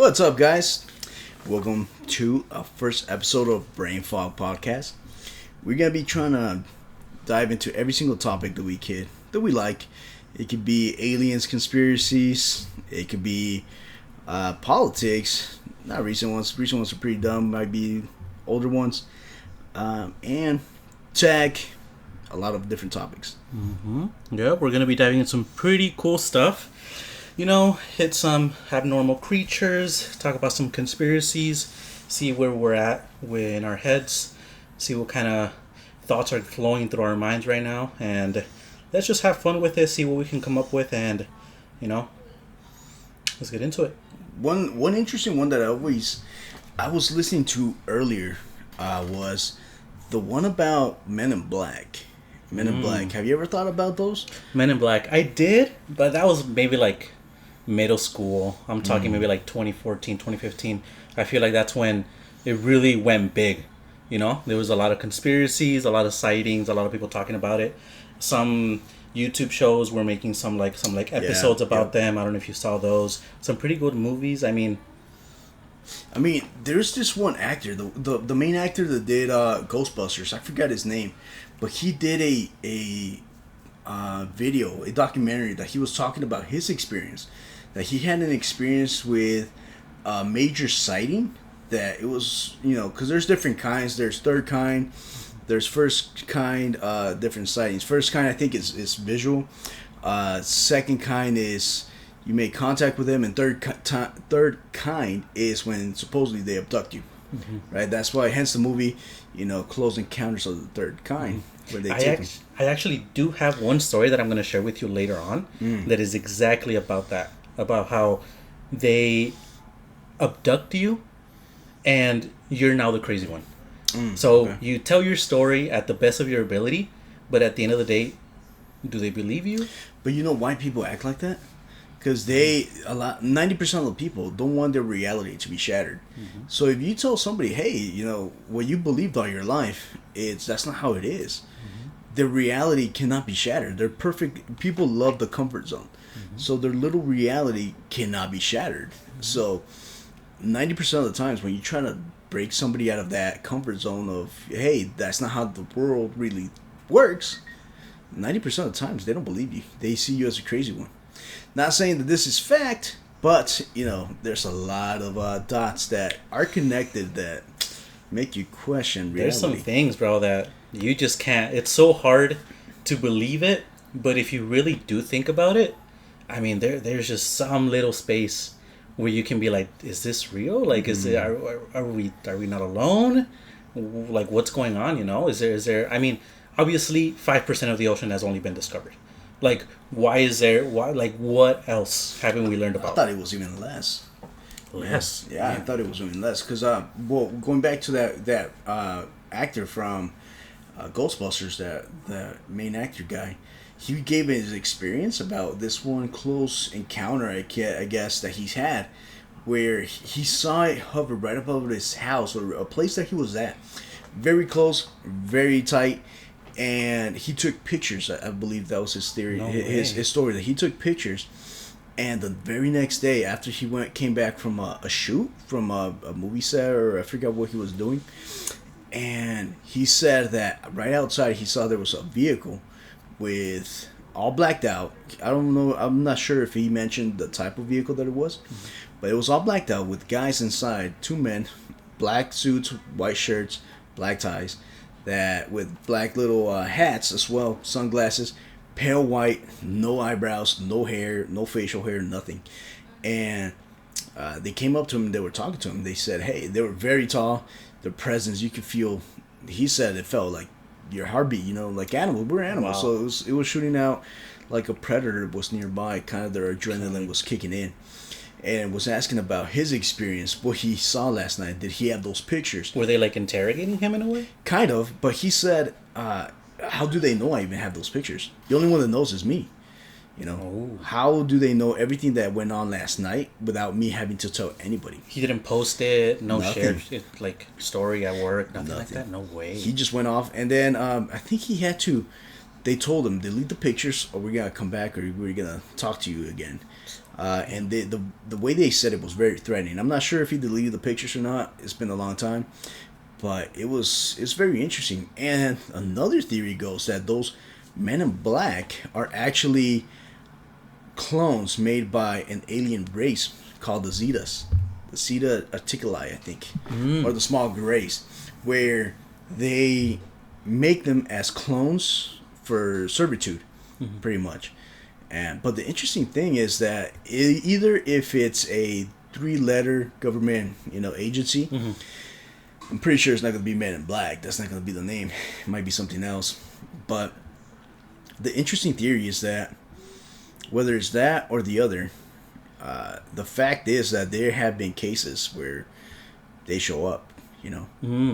What's up, guys? Welcome to our first episode of Brain Fog Podcast. We're gonna be trying to dive into every single topic that we like. It could be aliens, conspiracies. It could be politics. Not recent ones. Recent ones are pretty dumb. Might be older ones. And tech. A lot of different topics. Yeah, we're gonna be diving into some pretty cool stuff. You know, hit some abnormal creatures, talk about some conspiracies, see where we're at in our heads, see what kind of thoughts are flowing through our minds right now, and let's just have fun with it, see what we can come up with, and, you know, let's get into it. One interesting one that I was listening to earlier was the one about Men in Black. Men in Black. Have you ever thought about those? Men in Black. I did, but that was maybe like middle school. I'm talking maybe like 2014, 2015. I feel like that's when it really went big. You know, there was a lot of conspiracies, a lot of sightings, a lot of people talking about it. Some YouTube shows were making some episodes about them. I don't know if you saw those. Some pretty good movies. I mean, there's this one actor, the main actor that did Ghostbusters. I forgot his name, but he did a video, a documentary that he was talking about his experience. That he had an experience with a major sighting. That it was, because there's different kinds. There's third kind, there's first kind, different sightings. First kind, I think, is visual. Second kind is you make contact with them, and third kind is when supposedly they abduct you. Right? That's why, hence the movie, Close Encounters of the Third Kind. Where they I actually do have one story that I'm going to share with you later on that is exactly about that. About how they abduct you and you're now the crazy one. You tell your story at the best of your ability, but at the end of the day, do they believe you? But you know why people act like that? Because 90% of the people don't want their reality to be shattered. So if you tell somebody, hey, what you believed all your life, that's not how it is. Their reality cannot be shattered. They're perfect. People love the comfort zone. So their little reality cannot be shattered. So 90% of the times when you try to break somebody out of that comfort zone of, hey, that's not how the world really works, 90% of the times they don't believe you. They see you as a crazy one. Not saying that this is fact, but, there's a lot of dots that are connected that make you question reality. There's some things, bro, that you just can't. It's so hard to believe it, but if you really do think about it, I mean, there's just some little space where you can be like, is this real? Like, is it, are we not alone? Like, what's going on? Is there? I mean, obviously, 5% of the ocean has only been discovered. Like, why? Like, what else haven't we learned about? I thought it was even less. Less? Yeah, I thought it was even less. Because, going back to that actor from Ghostbusters, that main actor guy, he gave his experience about this one close encounter, I guess, that he's had, where he saw it hover right above his house, or a place that he was at. Very close, very tight. And he took pictures. I believe that was his theory, his story, that he took pictures. And the very next day, after he came back from a shoot, from a movie set, or I forgot what he was doing, and he said that right outside he saw there was a vehicle with all blacked out. I don't know. I'm not sure if he mentioned the type of vehicle that it was, but it was all blacked out with guys inside, two men, black suits, white shirts, black ties, that with black little hats as well, sunglasses, pale white, no eyebrows, no hair, no facial hair, nothing. And they came up to him, they were talking to him. They said, hey, they were very tall. Their presence, you could feel, he said it felt like your heartbeat, like animals. We're animals. Wow. So it was shooting out like a predator was nearby. Kind of their adrenaline was kicking in. And was asking about his experience, what he saw last night. Did he have those pictures? Were they like interrogating him in a way? Kind of, but he said, how do they know I even have those pictures? The only one that knows is me. How do they know everything that went on last night without me having to tell anybody? He didn't post it, Nothing. shared it, like story at work, nothing like that. No way. He just went off, and then I think he had to. They told him delete the pictures, or we're gonna come back, or we're gonna talk to you again. And the way they said it was very threatening. I'm not sure if he deleted the pictures or not. It's been a long time, but it's very interesting. And another theory goes that those men in black are actually clones made by an alien race called the Zetas, the Zeta Articuli, I think, or the small grays, where they make them as clones for servitude, pretty much. And but the interesting thing is that either if it's a 3-letter government, agency, I'm pretty sure it's not going to be Men in Black. That's not going to be the name. It might be something else. But the interesting theory is that whether it's that or the other, the fact is that there have been cases where they show up.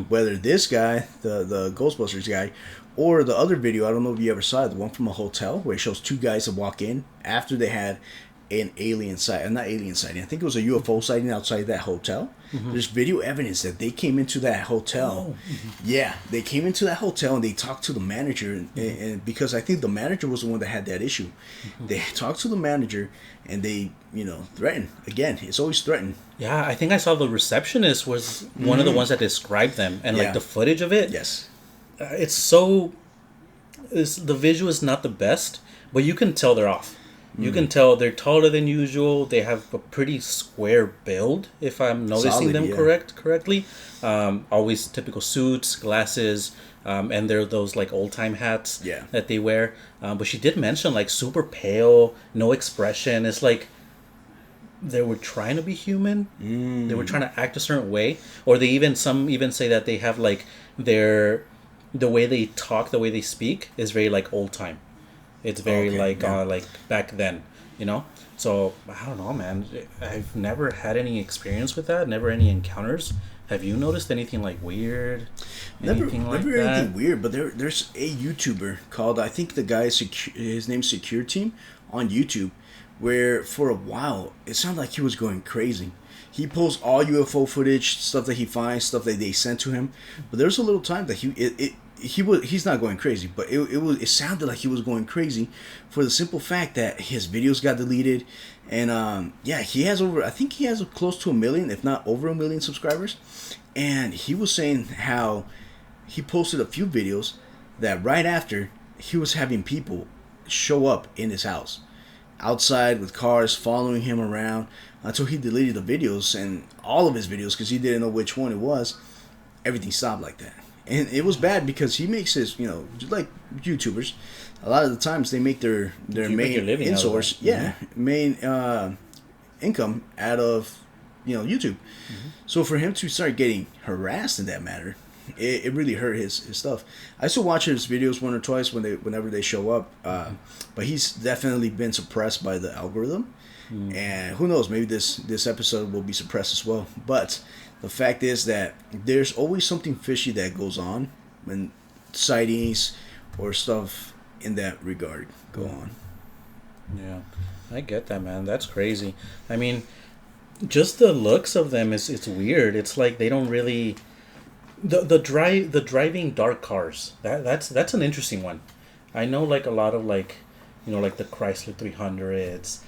Whether this guy, the Ghostbusters guy, or the other video, I don't know if you ever saw it, the one from a hotel where it shows 2 guys that walk in after they had an alien sighting, not alien sighting, I think it was a UFO sighting outside that hotel. There's video evidence that they came into that hotel. Yeah, they came into that hotel and they talked to the manager, and because I think the manager was the one that had that issue. They talked to the manager and they, threatened. Again, it's always threatened. Yeah, I think I saw the receptionist was one of the ones that described them, and like the footage of it. Yes. The visual is not the best, but you can tell they're off. You can tell they're taller than usual. They have a pretty square build, if I'm noticing them correctly. Always typical suits, glasses, and they're those like old time hats that they wear. But she did mention like super pale, no expression. It's like they were trying to be human. They were trying to act a certain way, or some even say that they have like the way they talk, the way they speak is very like old time. It's very like back then, So I don't know, man. I've never had any experience with that. Never any encounters. Have you noticed anything like weird? Never anything weird. But there's a YouTuber called, I think the guy his name's Secure Team on YouTube, where for a while it sounded like he was going crazy. He posts all UFO footage, stuff that he finds, stuff that they sent to him. But there's a little time that he's not going crazy, but it sounded like he was going crazy for the simple fact that his videos got deleted, and he has close to 1 million, if not over 1 million subscribers, and he was saying how he posted a few videos that right after he was having people show up in his house outside with cars following him around until he deleted the videos, and all of his videos, because he didn't know which one it was. Everything stopped like that. And it was bad because he makes his, like YouTubers, a lot of the times they make their main source, main income out of, YouTube. So for him to start getting harassed in that matter, it really hurt his stuff. I still watch his videos one or twice whenever they show up, but he's definitely been suppressed by the algorithm. And who knows, maybe this episode will be suppressed as well. But the fact is that there's always something fishy that goes on when sightings or stuff in that regard go on. Yeah, I get that, man. That's crazy. I mean, just the looks of them it's weird. It's like they don't really the driving dark cars. That's an interesting one. I know like a lot of like like the Chrysler 300s.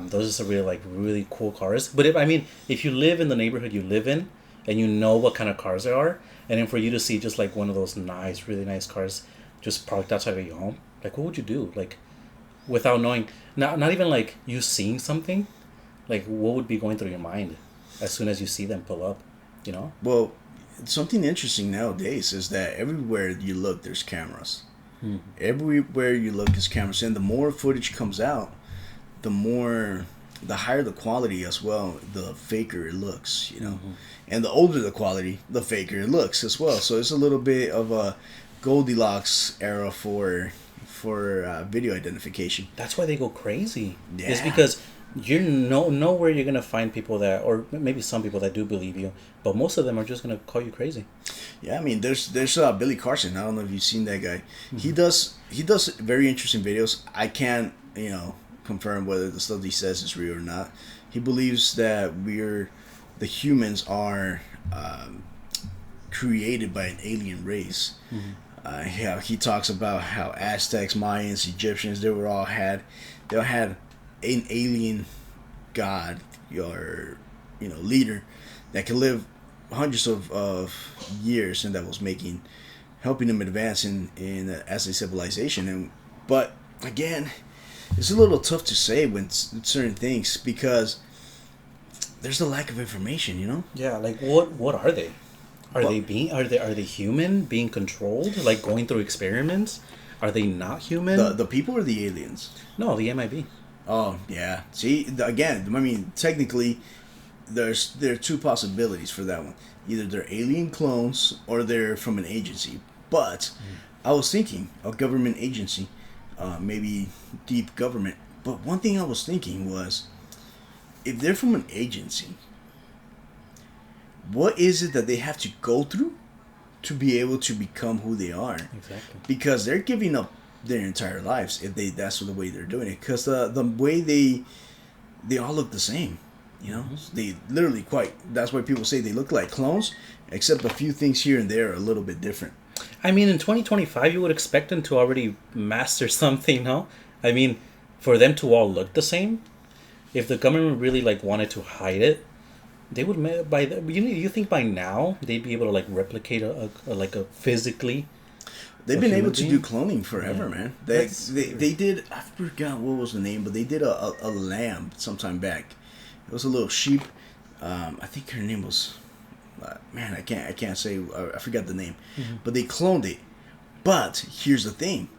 Those are really cool cars. But if you live in the neighborhood you live in, and you know what kind of cars there are, and then for you to see just like one of those really nice cars just parked outside of your home, like what would you do? Like without knowing, not even like you seeing something, like what would be going through your mind as soon as you see them pull up, Well, something interesting nowadays is that everywhere you look, there's cameras. Everywhere you look, there's cameras, and the more footage comes out, the higher the quality as well, the faker it looks, and the older the quality, the faker it looks as well. So it's a little bit of a Goldilocks era for video identification. That's why they go crazy. Yeah. It's because you know where you're gonna find people that, or maybe some people that do believe you, but most of them are just gonna call you crazy. Yeah, there's Billy Carson. I don't know if you've seen that guy. He does very interesting videos. I can't confirm whether the stuff he says is real or not. He believes that the humans are created by an alien race. He talks about how Aztecs, Mayans, Egyptians, they all had an alien god, your leader that could live hundreds of years, and that was helping them advance in as a civilization. But again, it's a little tough to say when certain things, because there's a lack of information. Yeah, like what are they? Are Well, they human being controlled, like going through experiments? Are they not human? the people or the aliens? No, the MIB. Oh yeah. See, again, I mean, technically, there are two possibilities for that one. Either they're alien clones or they're from an agency. But I was thinking a government agency, maybe deep government. But one thing I was thinking was, if they're from an agency, what is it that they have to go through to be able to become who they are? Exactly. Because they're giving up their entire lives if that's the way they're doing it. Because the way they all look the same, they literally that's why people say they look like clones, except a few things here and there are a little bit different. I mean, in 2025, you would expect them to already master something, no? I mean, for them to all look the same, if the government really like wanted to hide it, they would you think by now they'd be able to like replicate a physically. They've A been human able to being? do cloning forever, man. They did. I forgot what was the name, but they did a lamb sometime back. It was a little sheep. I think her name was. Man, I can't say. I forgot the name, but they cloned it. But here's the thing,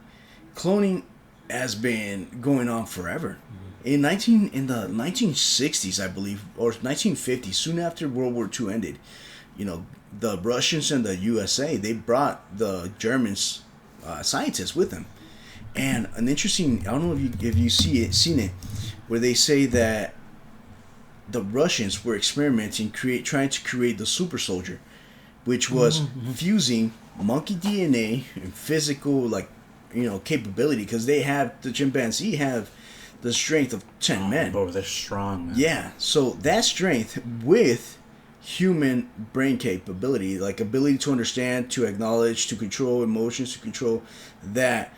cloning has been going on forever. In the 1960s, I believe, or 1950s, soon after World War II ended, the Russians and the USA, they brought the Germans scientists with them. And an interesting, I don't know if you seen it, where they say that the Russians were experimenting, trying to create the super soldier, which was fusing monkey DNA and physical capability, because the chimpanzee have the strength of 10 men. Oh, they're strong, man. Yeah, so that strength with human brain capability, like ability to understand, to acknowledge, to control emotions, to control that,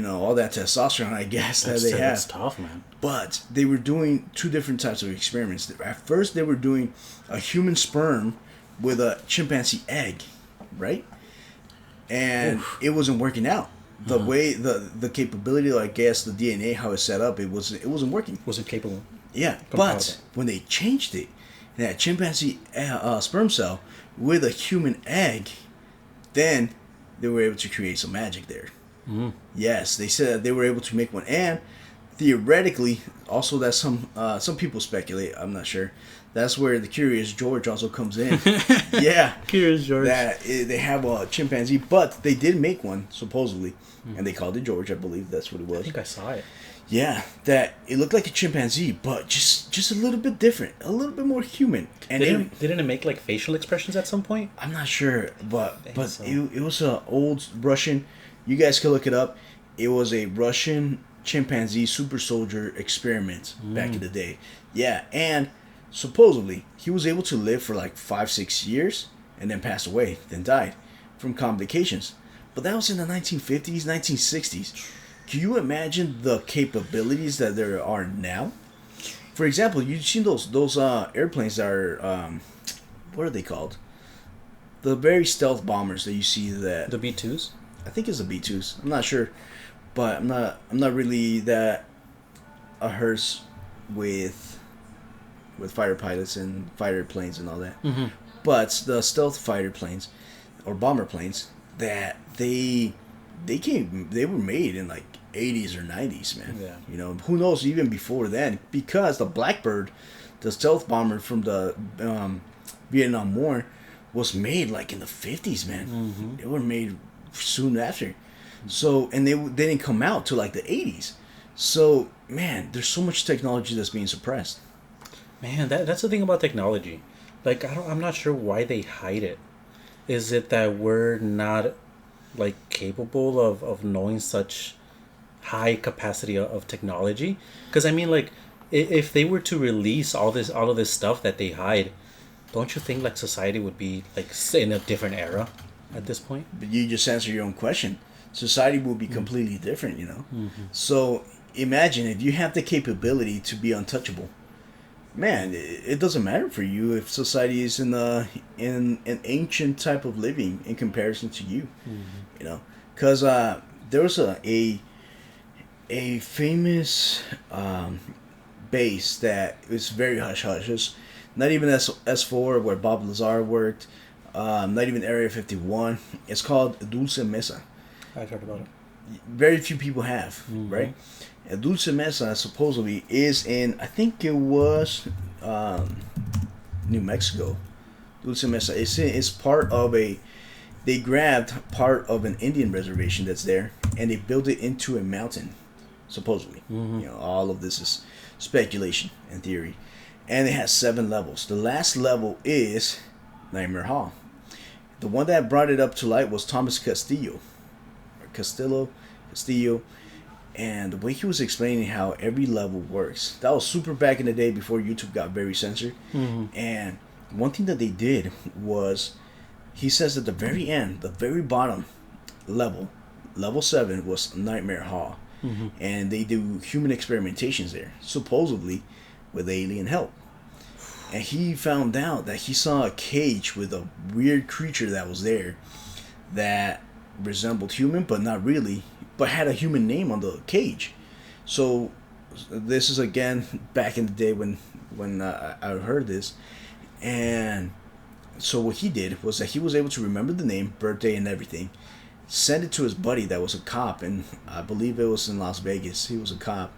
all that testosterone, I guess, that they have. That's tough, man. But they were doing two different types of experiments. At first, they were doing a human sperm with a chimpanzee egg, right? And it wasn't working out. The way the capability, I guess, the DNA, how it's set up, it wasn't working. Wasn't capable. Yeah, Compatible. but when they changed it, that chimpanzee sperm cell with a human egg, then they were able to create some magic there. Yes, they said that they were able to make one, and theoretically, also that some people speculate. I'm not sure. That's where the Curious George also comes in. Yeah, Curious George. that they have a chimpanzee, but they did make one supposedly, and they called it George. I believe that's what it was. I think I saw it. Yeah, that it looked like a chimpanzee, but just a little bit different, a little bit more human. And Didn't it make like facial expressions at some point? I'm not sure, but so. it was an old Russian. You guys can look it up. It was a Russian chimpanzee super soldier experiment back in the day. Yeah, and supposedly he was able to live for like 5-6 years and then passed away, then died from complications. But that was in the 1950s, 1960s. Can you imagine the capabilities that there are now? For example, you've seen those airplanes that are what are they called? The very stealth bombers that you see that The B-2s? I think it's the B-2s. I'm not sure, but I'm not really that averse with fighter pilots and fighter planes and all that. But the stealth fighter planes or bomber planes that they were made in like 80s or 90s, man. Yeah. Who knows, even before then, because the Blackbird, the stealth bomber from the Vietnam War, was made like in the 50s, man. They were made soon after. So, and they didn't come out till like the 80s. So, man, there's so much technology that's being suppressed. Man, that's the thing about technology. Like, I'm not sure why they hide it. Is it that we're not like capable of knowing such high capacity of technology? Because I mean, like, if they were to release all of this stuff that they hide, don't you think like society would be like in a different era at this point? But you just answered your own question. Society will be completely different, So imagine if you have the capability to be untouchable, man, it doesn't matter for you if society is in an ancient type of living in comparison to you, you know, because there was a famous base that was very hush hush. It's not even S4 where Bob Lazar worked. Not even Area 51. It's called Dulce Mesa. I've heard about it. Very few people have, right? And Dulce Mesa supposedly is in, I think it was New Mexico. Dulce Mesa. It's part of they grabbed part of an Indian reservation that's there and they built it into a mountain, supposedly. You know, all of this is speculation and theory. And it has 7 levels. The last level is Nightmare Hall. The one that brought it up to light was Thomas Castillo. Castillo. And the way he was explaining how every level works. That was super back in the day before YouTube got very censored. And one thing that they did was, he says at the very end, the very bottom level 7 was Nightmare Hall. And they do human experimentations there, supposedly with alien help. And he found out that he saw a cage with a weird creature that was there that resembled human, but not really, but had a human name on the cage. So this is again back in the day when I heard this. And so what he did was that he was able to remember the name, birthday, and everything, sent it to his buddy that was a cop, and I believe it was in Las Vegas. He was a cop,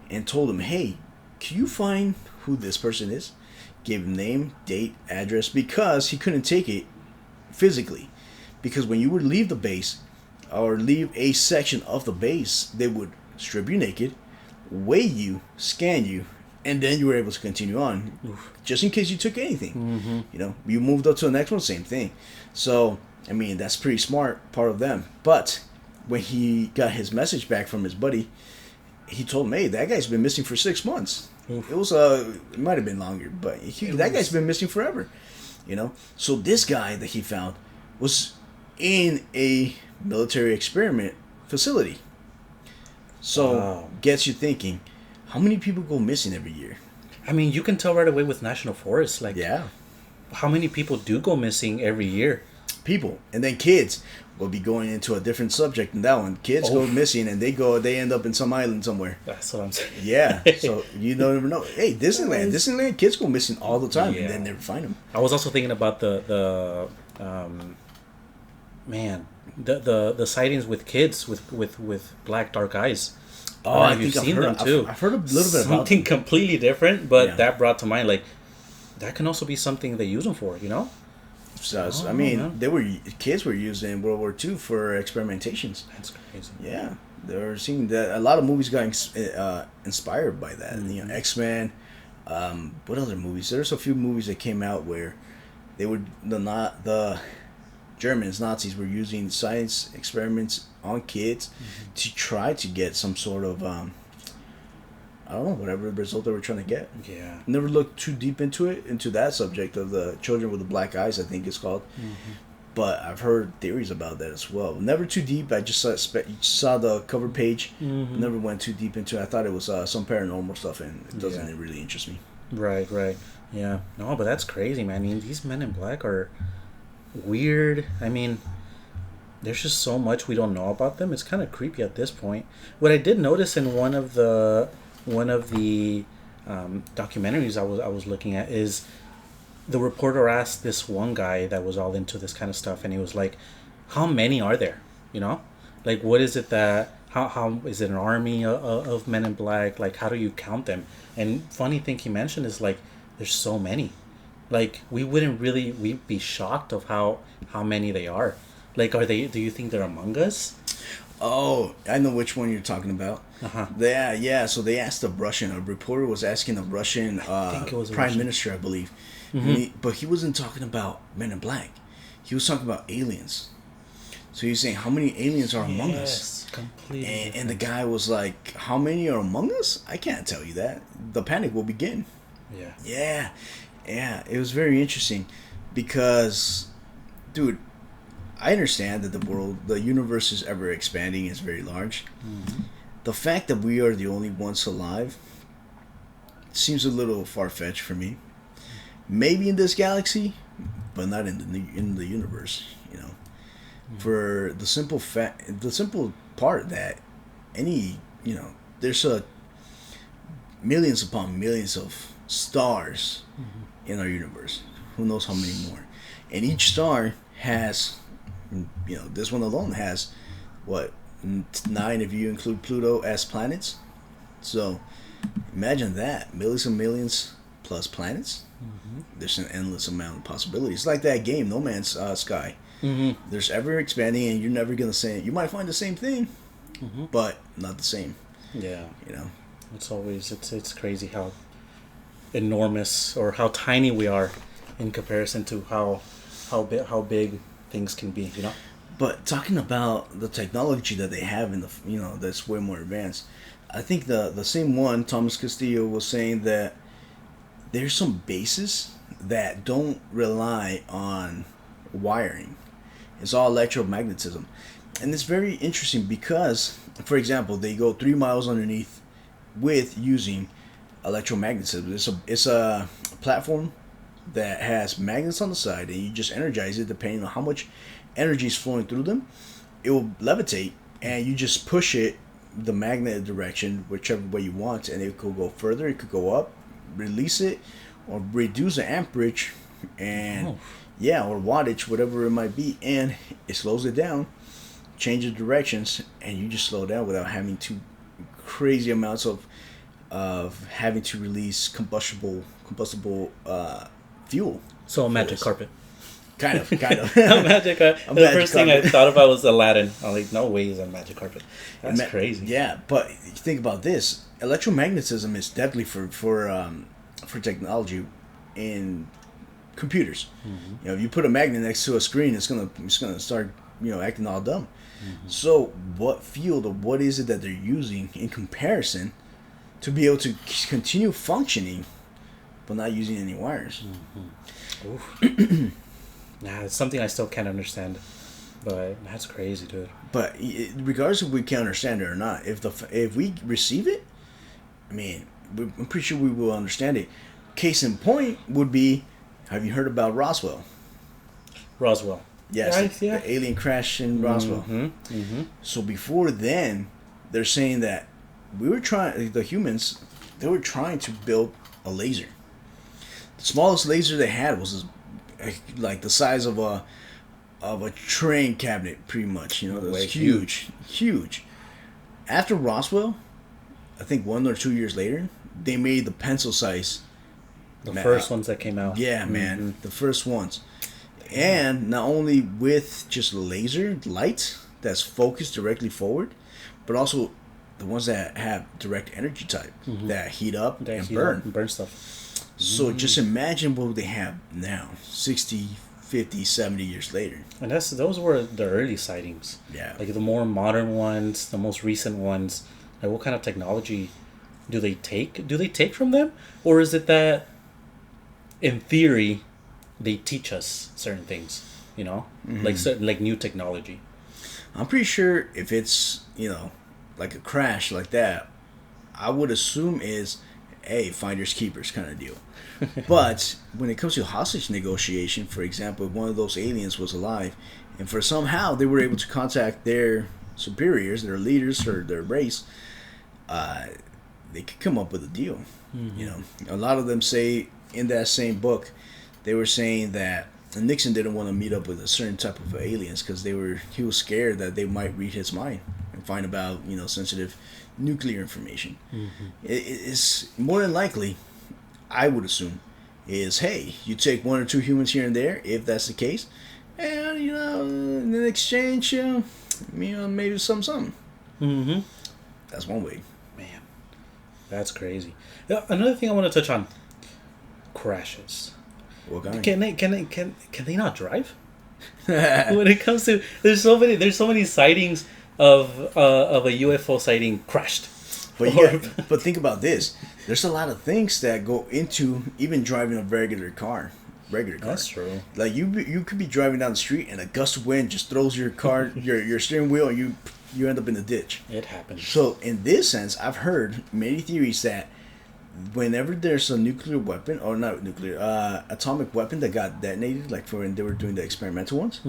and told him, hey, can you find who this person is? Gave him name, date, address, because he couldn't take it physically. Because when you would leave the base or leave a section of the base, they would strip you naked, weigh you, scan you, and then you were able to continue on. Just in case you took anything. You know, you moved up to the next one, same thing. So, I mean, that's pretty smart, part of them. But when he got his message back from his buddy, he told him, hey, that guy's been missing for 6 months. It was it might have been longer, but that guy's been missing forever, you know. So this guy that he found was in a military experiment facility. So gets you thinking, how many people go missing every year? I mean, you can tell right away with national forests, like, yeah, how many people do go missing every year? People, and then kids. We'll be going into a different subject than that one. Kids go missing and they end up in some island somewhere. That's what I'm saying. Yeah, so you don't even know. Hey, Disneyland, kids go missing all the time and then never find them. I was also thinking about the sightings with kids with black dark eyes. Oh, I think I've heard them too. I've heard a little bit about something completely different, but that brought to mind, like, that can also be something they use them for, you know. So, I mean, kids were used in World War II for experimentations. That's crazy. Yeah, they were seeing that a lot of movies got inspired by that. You know, X-Men. What other movies? There's a few movies that came out where they were the Germans, Nazis were using science experiments on kids to try to get some sort of I don't know, whatever result they were trying to get. Yeah. Never looked too deep into that subject of the children with the black eyes, I think it's called. But I've heard theories about that as well. Never too deep. I just saw the cover page. Never went too deep into it. I thought it was some paranormal stuff, and it doesn't really interest me. Right. Yeah. No, but that's crazy, man. I mean, these men in black are weird. I mean, there's just so much we don't know about them. It's kind of creepy at this point. What I did notice in one of the documentaries I was looking at is the reporter asked this one guy that was all into this kind of stuff, and he was like, how many are there, you know, like, what is it that how is it an army of men in black, like, how do you count them? And funny thing he mentioned is, like, there's so many, like, we'd be shocked of how many they are. Like, do you think they're among us? Oh, I know which one you're talking about. Yeah. So they asked a reporter was asking a Russian prime minister, I believe. But he wasn't talking about men in black. He was talking about aliens. So he's saying, how many aliens are among us? Completely. And the guy was like, how many are among us? I can't tell you that. The panic will begin. Yeah. It was very interesting because, dude, I understand that the universe is ever expanding, is very large. The fact that we are the only ones alive seems a little far fetched for me. Maybe in this galaxy, but not in the universe. You know, for the simple part that there's millions upon millions of stars in our universe. Who knows how many more? And each star has, this one alone has, what, 9 if you include Pluto as planets. So imagine that, millions and millions plus planets. There's an endless amount of possibilities. It's like that game, No Man's Sky. There's ever expanding, and you're never gonna say you might find the same thing, but not the same. Yeah, It's always it's crazy how enormous or how tiny we are in comparison to how big things can be. But talking about the technology that they have in that's way more advanced. I think the same one, Thomas Castillo, was saying that there's some bases that don't rely on wiring. It's all electromagnetism. And it's very interesting because, for example, they go 3 miles underneath with using electromagnetism. It's a platform that has magnets on the side, and you just energize it depending on how much energy is flowing through them. It will levitate, and you just push it the magnet direction whichever way you want, and it could go further, it could go up, release it, or reduce the amperage and or wattage, whatever it might be, and it slows it down, changes directions, and you just slow down without having to crazy amounts of having to release combustible fuel. So a magic carpet. Kind of. A magic carpet. The first thing I thought about was Aladdin. I'm like, no way is a magic carpet. That's crazy. Yeah, but think about this. Electromagnetism is deadly for technology in computers. If you put a magnet next to a screen, it's gonna start acting all dumb. So what field or what is it that they're using in comparison to be able to continue functioning but not using any wires? It's something I still can't understand, but that's crazy, dude. But regardless if we can understand it or not, if we receive it, I mean, I'm pretty sure we will understand it. Case in point would be, have you heard about Roswell? Roswell. Yes, the alien crash in Roswell. So before then, they're saying that the humans, they were trying to build a laser. The smallest laser they had was like the size of a train cabinet, pretty much. It was huge. After Roswell, I think 1 or 2 years later, they made the pencil size. The first ones that came out. Yeah, man, the first ones. And not only with just laser lights that's focused directly forward, but also the ones that have direct energy type that heat up and burn stuff. So just imagine what they have now, 60, 50, 70 years later. And those were the early sightings. Yeah. Like the more modern ones, the most recent ones. Like what kind of technology do they take? Do they take from them? Or is it that, in theory, they teach us certain things, like new technology? I'm pretty sure if it's, like a crash like that, I would assume is finders keepers kind of deal. But when it comes to hostage negotiation, for example, if one of those aliens was alive and for somehow they were able to contact their superiors, their leaders, or their race, they could come up with a deal. A lot of them say in that same book, they were saying that Nixon didn't want to meet up with a certain type of aliens because he was scared that they might read his mind and find about sensitive nuclear information. It's more than likely, I would assume, is you take 1 or 2 humans here and there, if that's the case, and in exchange, maybe something. That's one way. Man, that's crazy. Another thing I want to touch on: crashes. What kind? Can they not drive? When it comes to there's so many sightings of a UFO sighting crashed. But think about this. There's a lot of things that go into even driving a regular car. That's true. Like you could be driving down the street and a gust of wind just throws your car, your steering wheel, and you end up in the ditch. It happens. So in this sense, I've heard many theories that whenever there's a nuclear weapon, or not nuclear, atomic weapon that got detonated, like for when they were doing the experimental ones,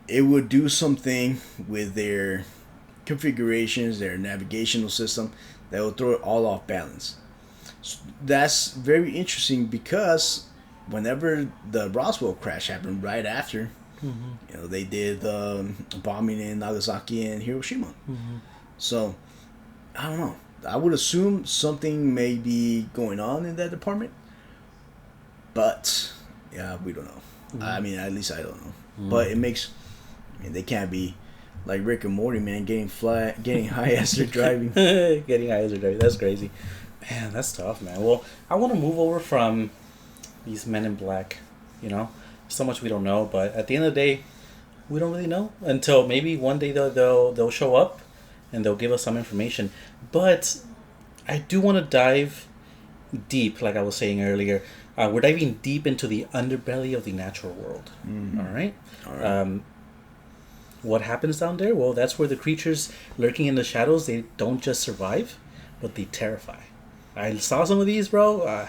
it would do something with their configurations, their navigational system, that will throw it all off balance. So that's very interesting because whenever the Roswell crash happened, right after, they did the bombing in Nagasaki and Hiroshima. So I don't know. I would assume something may be going on in that department, but yeah, we don't know. I mean, at least I don't know. But it makes, they can't be like Rick and Morty, man, getting high as they're driving. Getting high as they're driving. That's crazy. Man, that's tough, man. Well, I want to move over from these men in black. So much we don't know, but at the end of the day, we don't really know until maybe one day they'll show up and they'll give us some information. But I do want to dive deep, like I was saying earlier. We're diving deep into the underbelly of the natural world. All right. What happens down there? Well, that's where the creatures lurking in the shadows, they don't just survive, but they terrify. I saw some of these, bro.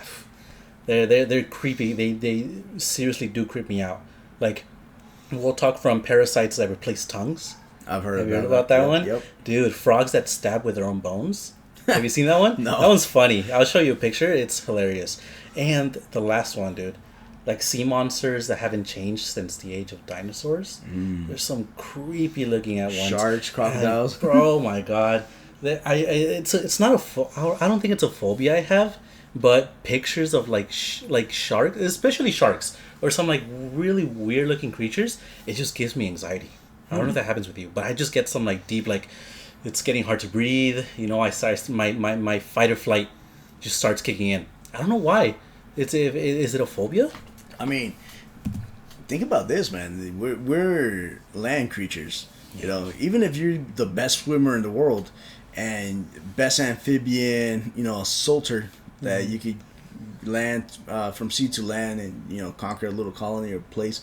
They're creepy. They seriously do creep me out. Like, we'll talk from parasites that replace tongues. Have you heard about that one? Yep. Dude, frogs that stab with their own bones. Have you seen that one? No. That one's funny. I'll show you a picture. It's hilarious. And the last one, dude. Like sea monsters that haven't changed since the age of dinosaurs. There's some creepy looking at ones. Sharks, crocodiles. And, bro, oh my god. It's not I don't think it's a phobia I have, but pictures of like sharks, especially sharks, or some like really weird looking creatures, it just gives me anxiety. I don't know if that happens with you, but I just get some like deep, like it's getting hard to breathe. My fight or flight just starts kicking in. I don't know why. Is it a phobia? I mean, think about this, man. We're land creatures. Even if you're the best swimmer in the world and best amphibian, assaulter that you could land from sea to land and conquer a little colony or place,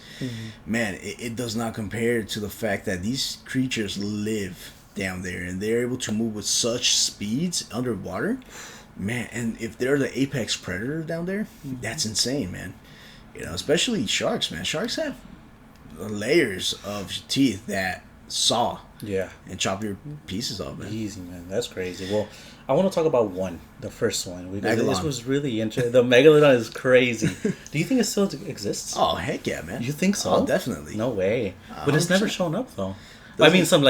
man, it does not compare to the fact that these creatures live down there and they're able to move with such speeds underwater, man. And if they're the apex predator down there, that's insane, man. Especially sharks, man. Sharks have layers of teeth that saw and chop your pieces off, man. Easy, man. That's crazy. Well, I want to talk about the first one. This was really interesting. The megalodon is crazy. Do you think it still exists? Oh, heck yeah, man. You think so? Oh, definitely. No way. But it's never shown up though. I mean, some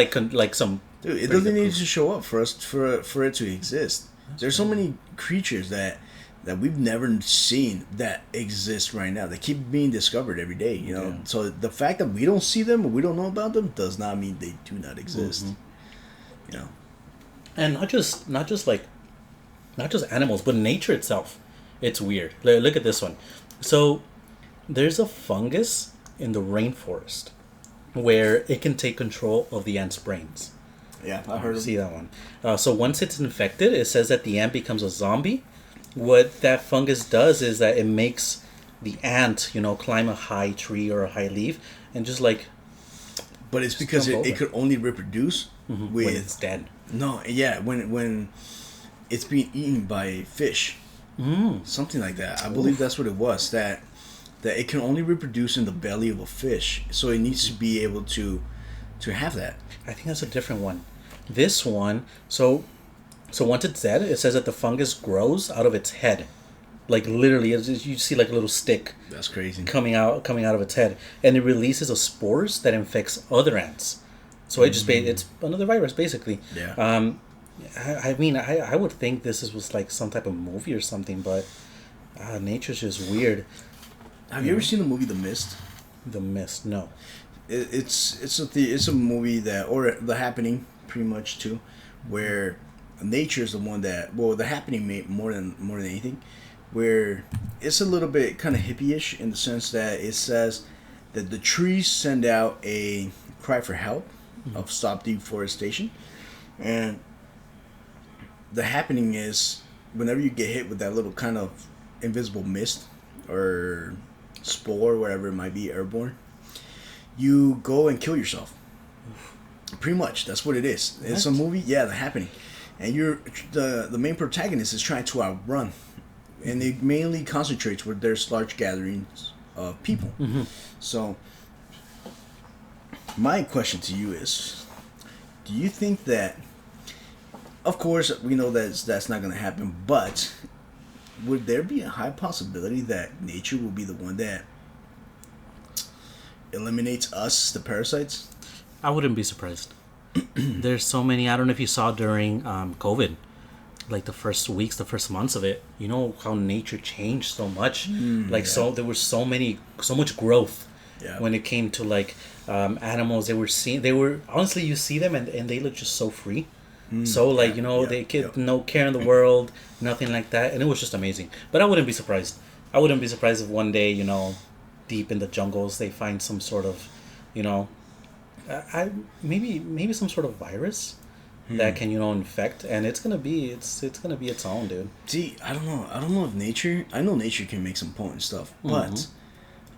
some. Dude, it doesn't need to show up for it to exist. There's so many creatures that we've never seen that exist right now. They keep being discovered every day, Yeah. So the fact that we don't see them or we don't know about them does not mean they do not exist. And not just animals, but nature itself. It's weird. Look at this one. So there's a fungus in the rainforest where it can take control of the ant's brains. Yeah, I heard. See that one. So once it's infected, it says that the ant becomes a zombie. What that fungus does is that it makes the ant, climb a high tree or a high leaf and just like. But it's because it could only reproduce when it's dead. No, yeah, when it's being eaten by fish, something like that. I believe that's what it was. That it can only reproduce in the belly of a fish, so it needs to be able to have that. I think that's a different one. This one, so once it's dead, it says that the fungus grows out of its head, like literally, you see like a little stick. That's crazy. Coming out of its head, and it releases a spores that infects other ants. So it's another virus basically. Yeah. I mean, I would think this was like some type of movie or something, but nature's just weird. Have you ever seen the movie The Mist? The Mist, no. It's a movie or The Happening, pretty much too, where nature is the one that The Happening made more than anything, where it's a little bit kind of hippie-ish in the sense that it says that the trees send out a cry for help of stop deforestation, and The Happening is whenever you get hit with that little kind of invisible mist or spore, whatever it might be, airborne, you go and kill yourself. Pretty much, that's what it is. What? It's a movie, The Happening. and you're the main protagonist is trying to outrun, and it mainly concentrates where there's large gatherings of people. So my question to you is, do you think that, of course we know that's not going to happen, but would there be a high possibility that nature will be the one that eliminates us, the parasites? I wouldn't be surprised. There's so many. I don't know if you saw during COVID, like the first weeks, the first months of it. You know how nature changed so much. So there was so much growth when it came to like animals. They were honestly, you see them and they look just so free. So like they get no care in the world, nothing like that, and it was just amazing. But I wouldn't be surprised. I wouldn't be surprised if one day deep in the jungles they find some sort of maybe some sort of virus that can infect, and it's gonna be its own, dude. See, I don't know if nature. I know nature can make some potent stuff, but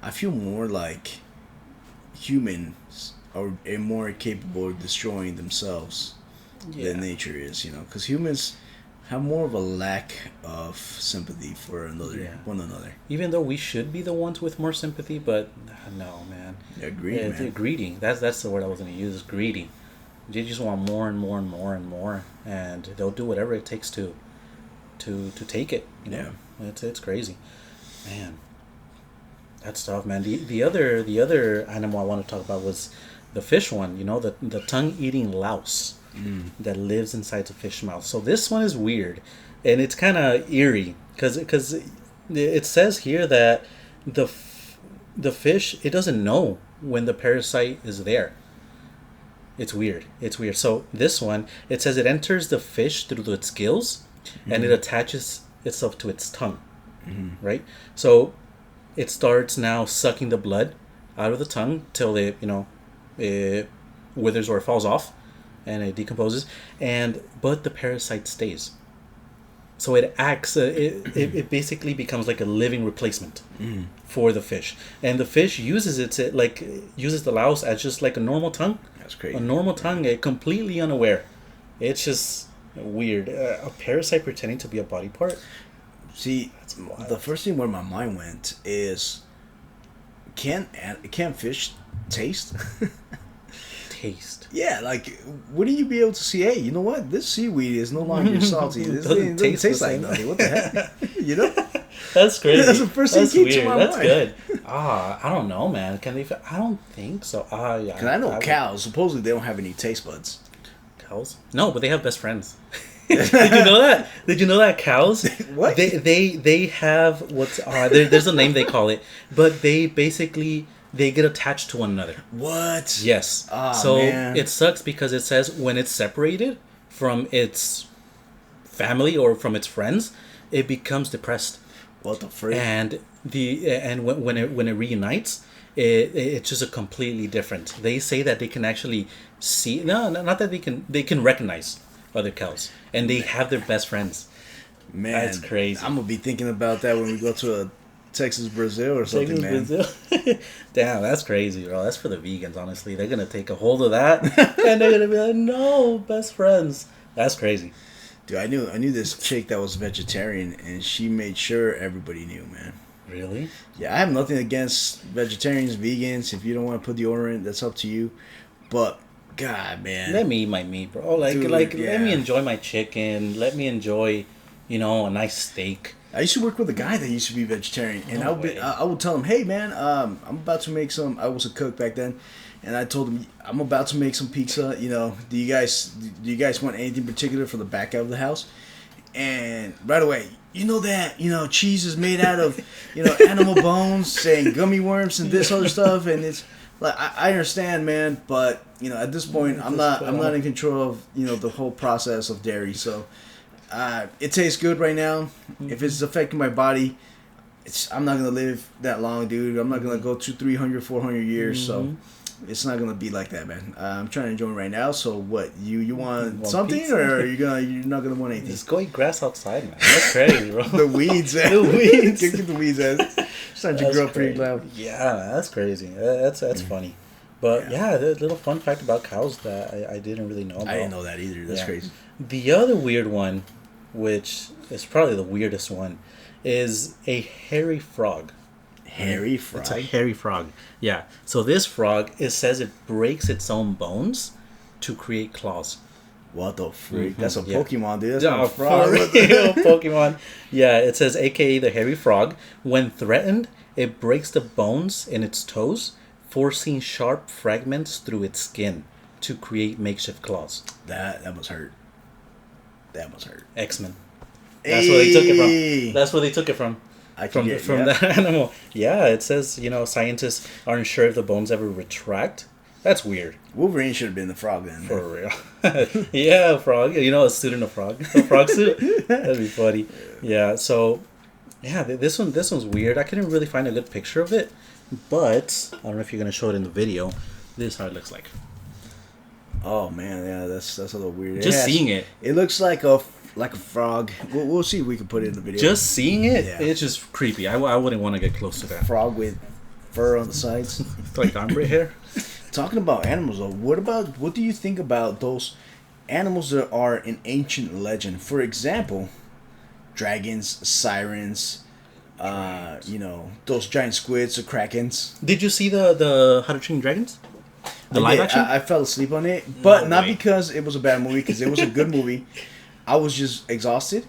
I feel more like humans are more capable of destroying themselves than nature is. Because humans have more of a lack of sympathy for one another. Even though we should be the ones with more sympathy, but no, man. Yeah, greedy, man. They're greedy. That's the word I was going to use. Is greedy. They just want more and more and more and more, and they'll do whatever it takes to take it. Yeah, it's crazy, man. That's tough, man. The other animal I want to talk about was the fish one. The tongue eating louse. That lives inside the fish mouth. So this one is weird, and it's kind of eerie because it says here that the fish, it doesn't know when the parasite is there. It's weird. So this one, it says it enters the fish through its gills, and it attaches itself to its tongue, right? So it starts now sucking the blood out of the tongue till it withers or falls off. And it decomposes, but the parasite stays. So it acts. It basically becomes like a living replacement for the fish, and the fish uses the louse as just like a normal tongue. That's crazy. A normal tongue, completely unaware. It's just weird. A parasite pretending to be a body part. See, the first thing where my mind went is, can fish taste? Taste. Yeah, like, wouldn't you be able to see, hey, you know what? This seaweed is no longer salty. This doesn't taste like nothing. What the heck? That's crazy. That's the first thing that came to my mind. That's good. I don't know, man. Can they? I don't think so. Yeah. Because I know cows, supposedly they don't have any taste buds. Cows? No, but they have best friends. Did you know that? Did you know that cows? What? They have what's there's a name they call it, but they basically they get attached to one another. What? Yes. Man. It sucks because it says when it's separated from its family or from its friends, it becomes depressed. What the freak? And when it reunites, it's just a completely different. They say that they can actually see. No, not that they can recognize other cows, and they have their best friends. Man, that's crazy. I'm gonna be thinking about that when we go to a Texas Brazil or something, man. Damn, that's crazy, bro. That's for the vegans, honestly. They're gonna take a hold of that, and they're gonna be like, "No, best friends." That's crazy. Dude, I knew this chick that was vegetarian, and she made sure everybody knew, man. Really? Yeah, I have nothing against vegetarians, vegans. If you don't want to put the order in, that's up to you. But God, man, let me eat my meat, bro. Let me enjoy my chicken. Let me enjoy, a nice steak. I used to work with a guy that used to be vegetarian, and I would tell him, "Hey, man, I'm about to make some." I was a cook back then, and I told him, "I'm about to make some pizza. Do you guys want anything particular for the back of the house?" And right away, cheese is made out of animal bones and gummy worms and this other stuff, and it's like I understand, man, but at this point, I'm not in control of the whole process of dairy, so. It tastes good right now. Mm-hmm. If it's affecting my body, I'm not gonna live that long, dude. I'm not gonna go to 300, 400 years. Mm-hmm. So it's not gonna be like that, man. I'm trying to enjoy it right now. So what? You want something, pizza? Or you're not gonna want anything? Just go eat grass outside, man. That's crazy, bro. The weeds, man. The weeds. Get the weeds, man. Starting to grow pretty loud. Yeah, that's crazy. That's funny. But yeah, the little fun fact about cows that I didn't really know about. I didn't know that either. That's crazy. The other weird one, which is probably the weirdest one, is a hairy frog. Hairy frog? It's a hairy frog. Yeah. So this frog, it says it breaks its own bones to create claws. What the freak? That's a Pokemon, dude. That's not a frog. Pokemon. Yeah, it says AKA the hairy frog. When threatened, it breaks the bones in its toes, forcing sharp fragments through its skin to create makeshift claws. That must hurt. That must hurt. X-Men. That's where they took it from. That's where they took it from. From that animal. Yeah, it says, scientists aren't sure if the bones ever retract. That's weird. Wolverine should have been the frog then. For real. Yeah, frog. A suit and a frog. A frog suit. That'd be funny. Yeah, so, yeah, this one's weird. I couldn't really find a good picture of it, but I don't know if you're going to show it in the video. This is how it looks like. Oh, man, yeah, that's a little weird. Just seeing it. It looks like a frog. We'll see if we can put it in the video. Just seeing it, it's just creepy. I wouldn't want to get close to that. Frog with fur on the sides. Like ombre hair. Talking about animals, though, what do you think about those animals that are in ancient legend? For example, dragons, sirens, those giant squids, the krakens. Did you see the How to Train Dragons? The live action? I fell asleep on it, but not because it was a bad movie, because it was a good movie. I was just exhausted,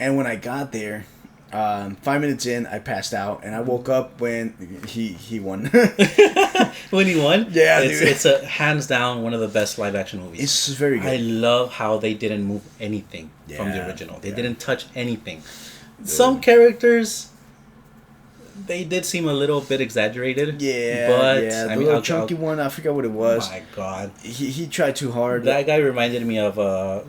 and when I got there, 5 minutes in, I passed out, and I woke up when he won. When he won? Yeah, it's a hands down one of the best live action movies. It's very good. I love how they didn't move anything from the original. They didn't touch anything. Some characters, they did seem a little bit exagerated. Yeah, but the little chunky one, I forgot what it was. Oh my god, he tried too hard. That guy reminded me of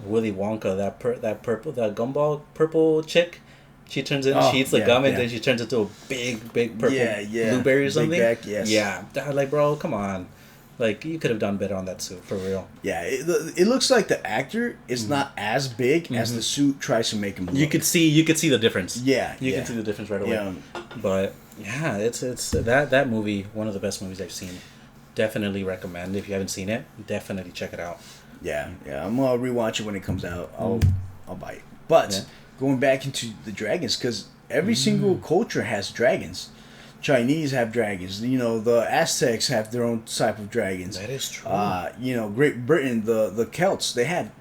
Willy Wonka. That gumball purple chick. She turns in, she eats the gum, and then she turns into a big purple blueberry or something. Big back, yes. Yeah, like, bro, come on. Like, you could have done better on that suit, for real. Yeah, it looks like the actor is not as big as the suit tries to make him look. You could see the difference. Yeah, you can see the difference right away. Yeah. But yeah, it's that movie, one of the best movies I've seen. Definitely recommend. If you haven't seen it, definitely check it out. Yeah. I'm gonna rewatch it when it comes out. I'll buy it. But going back into the dragons, because every single culture has dragons. Chinese have dragons. The Aztecs have their own type of dragons. That is true. Great Britain, the Celts, they had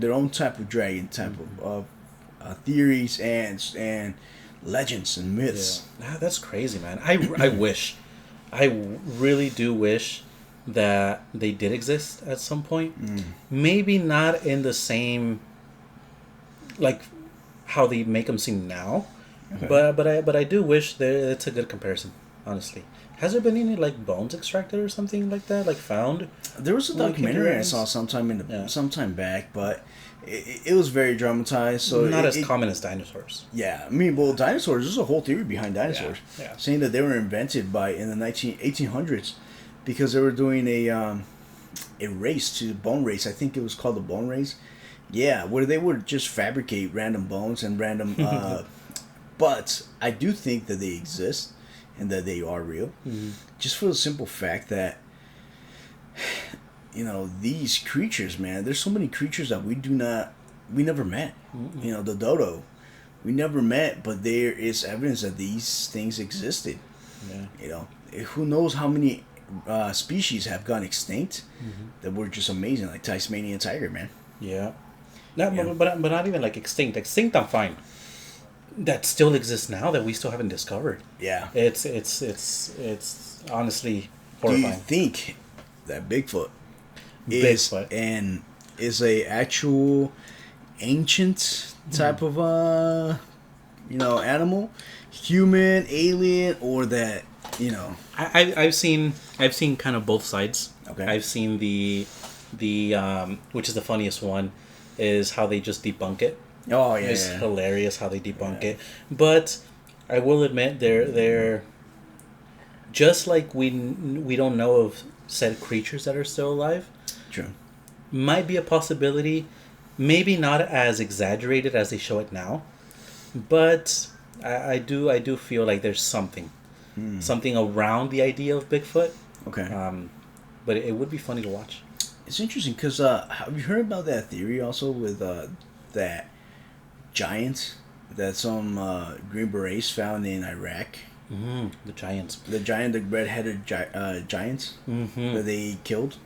their own type of dragon, type of theories and legends and myths. Yeah. That's crazy, man. I really do wish that they did exist at some point. Maybe not in the same, like, how they make them seem now. Okay. But I do wish it's a good comparison, honestly. Has there been any, like, bones extracted or something like that, like, found? There was a documentary I saw sometime back, but it was very dramatized. So not as common as dinosaurs. Yeah, dinosaurs. There's a whole theory behind dinosaurs, saying that they were invented in the 1800s because they were doing a race, to bone race. I think it was called the bone race. Yeah, where they would just fabricate random bones and random. But I do think that they exist and that they are real, just for the simple fact that these creatures, man. There's so many creatures that we never met. The dodo, we never met, but there is evidence that these things existed. Yeah. Who knows how many species have gone extinct that were just amazing, like Tasmanian tiger, man. Yeah. But not even like extinct. Extinct, I'm fine. That still exists now that we still haven't discovered. Yeah. It's honestly horrifying. Do you think that Bigfoot is a actual ancient type of animal, human, alien, or that I've seen kind of both sides. Okay. I've seen the which is the funniest one, is how they just debunk it. Oh yeah, it's hilarious how they debunk it. But I will admit they're just like we don't know of said creatures that are still alive. True. Might be a possibility, maybe not as exaggerated as they show it now, but I do feel like there's something around the idea of Bigfoot. Okay. but it would be funny to watch. It's interesting because have you heard about that theory also with that giant that some Green Berets found in Iraq? The Giants. The red-headed giants that they killed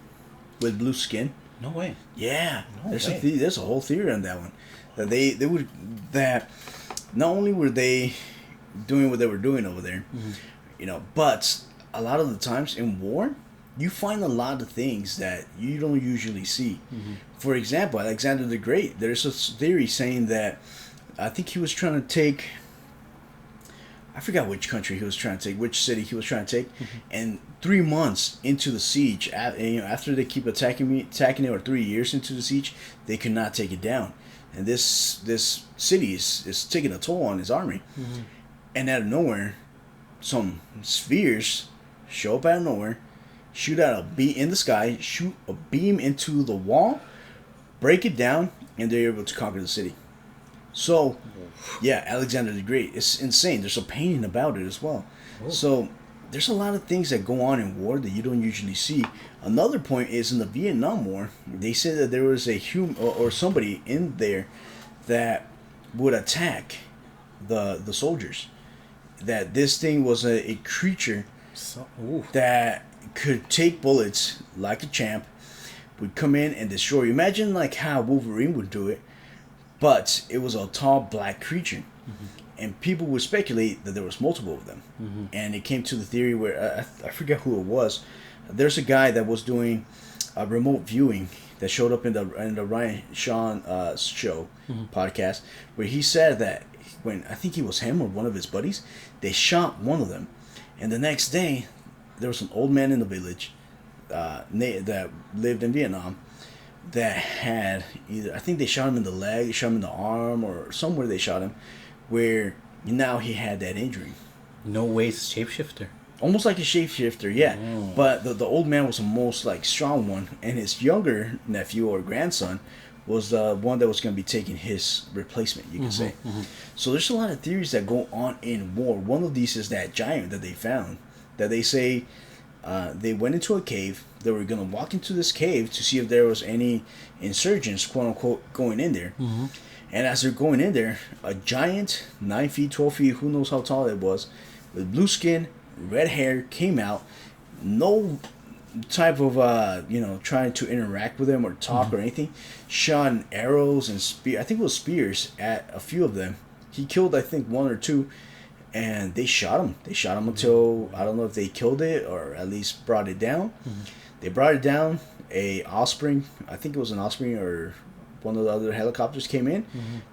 with blue skin. No way. Yeah, No there's way. there's a whole theory on that one. That they would that not only were they doing what they were doing over there, but a lot of the times in war, you find a lot of things that you don't usually see. For example, Alexander the Great, there's a theory saying that I think he was trying to take. I forgot which country he was trying to take, which city he was trying to take, and 3 months into the siege, after they keep attacking it, or 3 years into the siege, they could not take it down, and this city is taking a toll on his army, and out of nowhere, some spheres show up out of nowhere, shoot out a beam in the sky, shoot a beam into the wall, break it down, and they're able to conquer the city. So, yeah, Alexander the Great. It's insane. There's a painting about it as well. Oh. So, there's a lot of things that go on in war that you don't usually see. Another point is in the Vietnam War, they said that there was a human or somebody in there that would attack the soldiers. That this thing was a creature that could take bullets like a champ, would come in and destroy you. Imagine like how Wolverine would do it. But it was a tall black creature, and people would speculate that there was multiple of them. And it came to the theory where I forget who it was. There's a guy that was doing a remote viewing that showed up in the Ryan Sean show podcast, where he said that when I think it was him or one of his buddies, they shot one of them, and the next day there was an old man in the village that lived in Vietnam. That had either, I think they shot him in the leg, shot him in the arm, or somewhere they shot him, where now he had that injury. No way, it's a shapeshifter. Almost like a shapeshifter, yeah. Oh. But the old man was the most like strong one, and his younger nephew or grandson was the one that was going to be taking his replacement, you can say. So there's a lot of theories that go on in war. One of these is that giant that they found, that they say they went into a cave. They were going to walk into this cave to see if there was any insurgents, quote unquote, going in there. And as they're going in there, a giant, 9 feet, 12 feet, who knows how tall it was, with blue skin, red hair, came out. No type of, trying to interact with them or talk or anything. Shot arrows and I think it was spears at a few of them. He killed, I think, 1 or 2. And they shot him. They shot him until, I don't know if they killed it or at least brought it down. They brought it down. A Osprey, I think it was an Osprey or one of the other helicopters came in,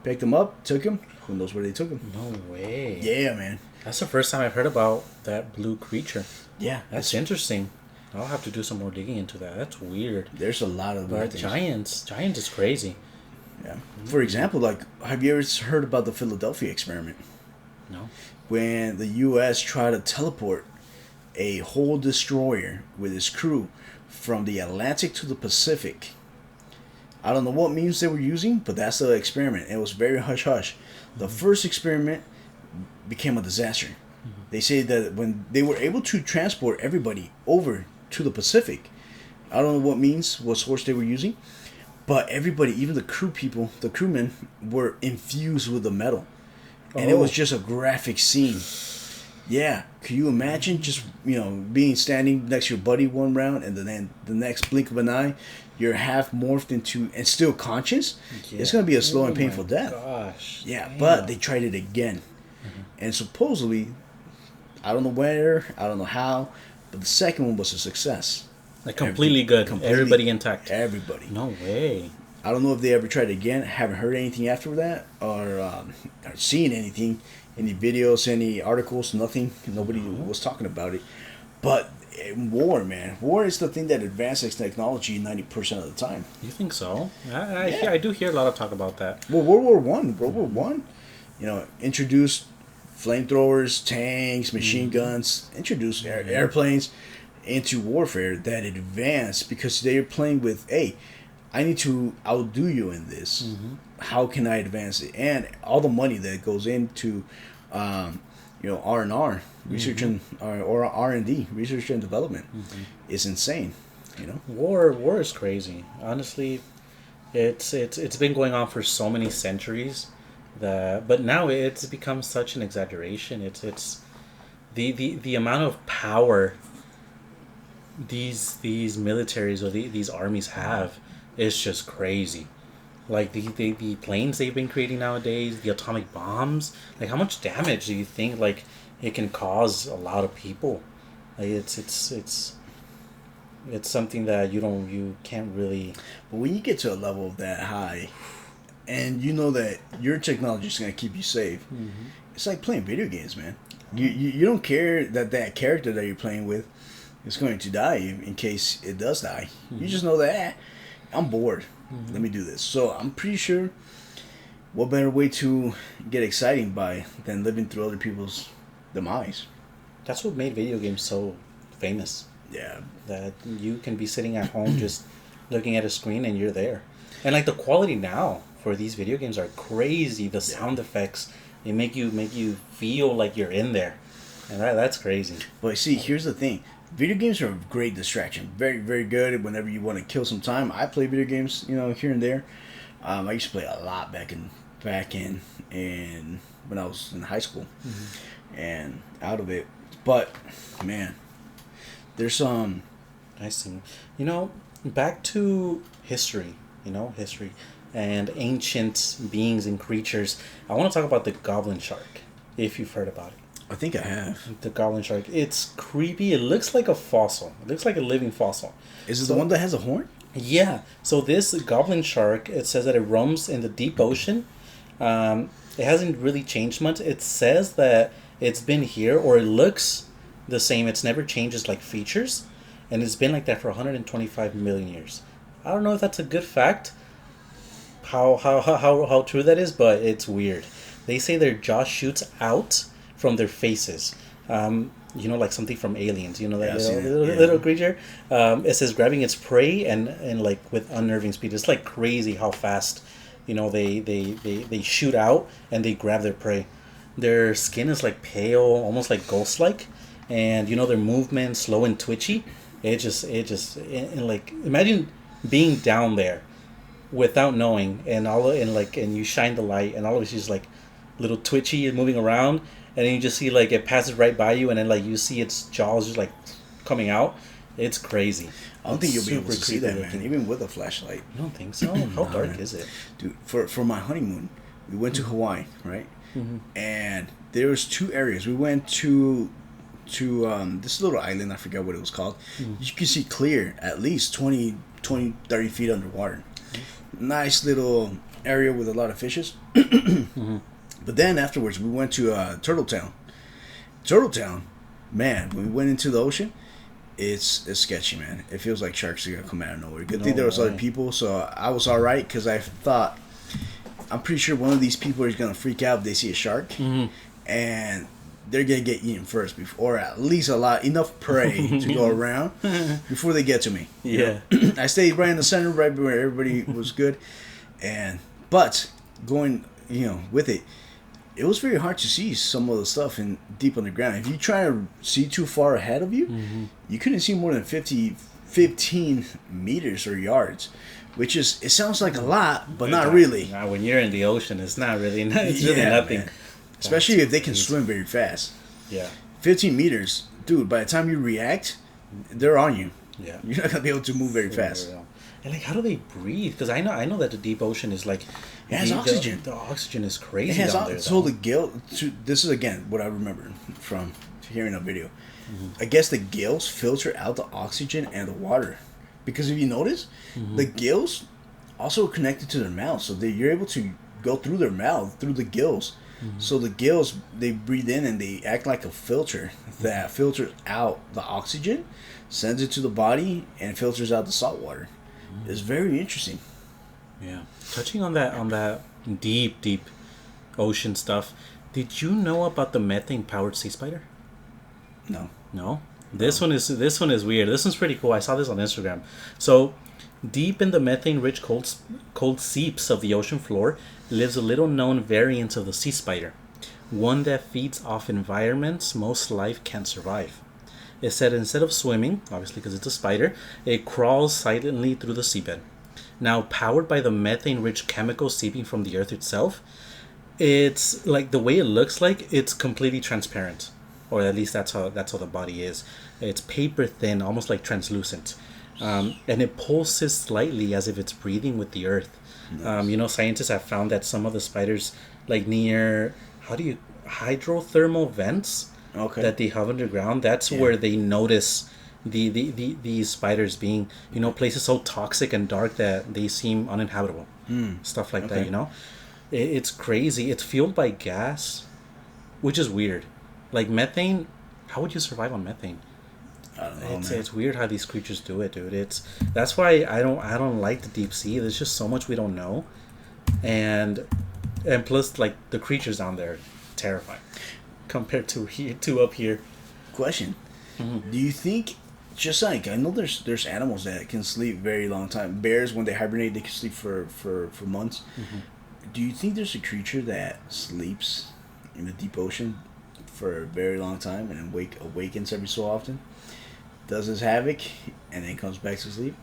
picked him up, took him. Who knows where they took him? No way. Yeah, man. That's the first time I've heard about that blue creature. Yeah. That's interesting. I'll have to do some more digging into that. That's weird. There's a lot of weird But things. Giants is crazy. Yeah. For example, like, have you ever heard about the Philadelphia experiment? No. When the U.S. tried to teleport a whole destroyer with its crew from the Atlantic to the Pacific. I don't know what means they were using, but that's the experiment. It was very hush-hush. The first experiment became a disaster. They say that when they were able to transport everybody over to the Pacific, I don't know what source they were using, but everybody, even the crewmen, were infused with the metal. And it was just a graphic scene. Yeah, could you imagine just being standing next to your buddy one round, and then the next blink of an eye, you're half morphed into and still conscious? Yeah. It's gonna be a slow and painful death. Gosh. Yeah, damn. but they tried it again, and supposedly, I don't know where, I don't know how, but the second one was a succce. Like completely good. Everybody intact. Everybody. No way. I don't know if they ever tried it again. Haven't heard anything after that, or seen anything, any videos, any articles, nothing. Nobody was talking about it. But in war, man, war is the thing that advances technology 90% of the time. You think so? I do hear a lot of talk about that. Well, World War One, introduced flamethrowers, tanks, machine guns, introduced airplanes into warfare that advanced because they're playing with, hey, I need to outdo you in this. How can I advance it? And all the money that goes into, R&R, research and or R&D, research and development, is insane. You know, War is crazy. Honestly, it's been going on for so many centuries that, but now it's become such an exaggeration. It's the amount of power these militaries or these armies have is just crazy. Like the planes they've been creating nowadays, the atomic bombs. Like how much damage do you think like it can cause a lot of people? Like it's something that you can't really. but when you get to a level that high, and you know that your technology is going to keep you safe, it's like playing video games, man. You don't care that that character that you're playing with is going to die in case it does die. You just know that I'm bored. Let me do this. So I'm pretty sure what better way to get exciting by than living through other people's demise. That's what made video games so famous. Yeah. That you can be sitting at home just looking at a screen and you're there. And like the quality now for these video games are crazy. The sound effects, they make you feel like you're in there. And that's crazy. But see, here's the thing. Video games are a great distraction. Very, very good whenever you want to kill some time. I play video games, here and there. I used to play a lot back in when I was in high school and out of it. But man, there's some I see. Back to history, history and ancient beings and creatures. I want to talk about the goblin shark, if you've heard about it. I think I have. The goblin shark. It's creepy. It looks like a fossil. It looks like a living fossil. Is it the one that has a horn? Yeah. So this goblin shark, it says that it roams in the deep ocean. It hasn't really changed much. It says that it's been here, or it looks the same. It's never changed its features, and it's been like that for 125 million years. I don't know if that's a good fact. How true that is, but it's weird. They say their jaw shoots out from their faces. Like something from Aliens. That little creature. It says grabbing its prey and like with unnerving speed. It's like crazy how fast, they shoot out and they grab their prey. Their skin is like pale, almost like ghost-like, and their movement slow and twitchy. And like imagine being down there without knowing, and you shine the light, and all of it's just like little twitchy and moving around, and then you just see like it passes right by you, and then like you see its jaws just like coming out. It's crazy. I don't think you'll be able to see that, looking. man, even with a flashlight. You don't think so? How dark man. is it? Dude, for my honeymoon, we went to Hawaii, right? And there was 2 areas. We went to this little island, I forget what it was called. You can see clear at least 20, 30 feet underwater. Nice little area with a lot of fishes. But then afterwards, we went to Turtle Town. Turtle Town, man, when we went into the ocean, it's sketchy, man. It feels like sharks are gonna come out of nowhere. Good thing there was other people, so I was all right, because I thought, I'm pretty sure one of these people is gonna freak out if they see a shark, and they're gonna get eaten first, or at least enough prey to go around before they get to me. Yeah. I stayed right in the center, right where everybody was good, but going, with it. It was very hard to see some of the stuff deep underground. If you try to see too far ahead of you, you couldn't see more than 15 meters or yards, which it sounds like a lot, but not really. Now, when you're in the ocean, it's not really. It's really nothing. Man. Especially if they can swim very fast. Yeah. 15 meters, dude. By the time you react, they're on you. Yeah. You're not gonna be able to move very fast. And like, how do they breathe? Because I know that the deep ocean is like, it has oxygen. The oxygen is crazy. It has down there. So the gill. This is again what I remember from hearing a video. I guess the gills filter out the oxygen and the water, because if you notice, the gills also are connected to their mouth, so you're able to go through their mouth through the gills. So the gills, they breathe in and they act like a filter that filters out the oxygen, sends it to the body, and filters out the salt water. It's very interesting. Yeah. Touching on that deep ocean stuff, did you know about the methane powered sea spider? No. No? This one is weird. This one's pretty cool. I saw this on Instagram. So, deep in the methane-rich cold seeps of the ocean floor lives a little-known variant of the sea spider, one that feeds off environments most life can't survive. It said instead of swimming, obviously because it's a spider, it crawls silently through the seabed. Now, powered by the methane-rich chemicals seeping from the earth itself, it's like the way it looks like it's completely transparent, or at least that's how the body is. It's paper thin, almost like translucent, and it pulses slightly as if it's breathing with the earth. Nice. Scientists have found that some of the spiders, like near hydrothermal vents, Okay. that they have underground. That's where they notice these spiders being, places so toxic and dark that they seem uninhabitable. Stuff like that. It's crazy. It's fueled by gas, which is weird. Like methane, how would you survive on methane? I don't know, man. It's weird how these creatures do it, dude. That's why I don't like the deep sea. There's just so much we don't know, and plus like the creatures down there, terrifying compared to up here. Question: Do you think, just like I know, there's animals that can sleep very long time. Bears, when they hibernate, they can sleep for months. Do you think there's a creature that sleeps in the deep ocean for a very long time and then awakens every so often, does his havoc, and then comes back to sleep?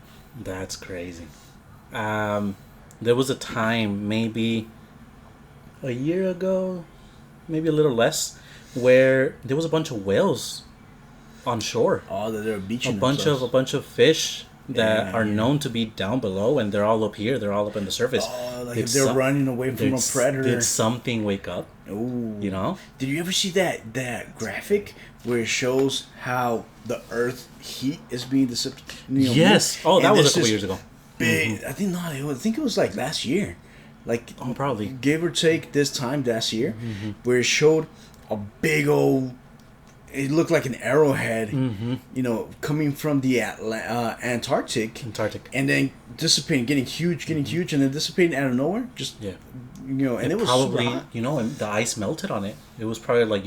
That's crazy. There was a time, maybe a year ago, maybe a little less, where there was a bunch of whales on shore. Oh, that they're beaching a bunch of fish that are known to be down below, and they're all up here. They're all up on the surface. Oh, like if they're running away from a predator. Did something wake up? Ooh. Did you ever see that graphic where it shows how the Earth heat is being dissipated? Yes. Oh, that was a couple years ago. Big. I think it was like last year. Like, probably give or take this time last year, where it showed a big old. It looked like an arrowhead, coming from the Antarctic, and then dissipating, getting huge, and then dissipating out of nowhere. And it was probably and the ice melted on it. It was probably like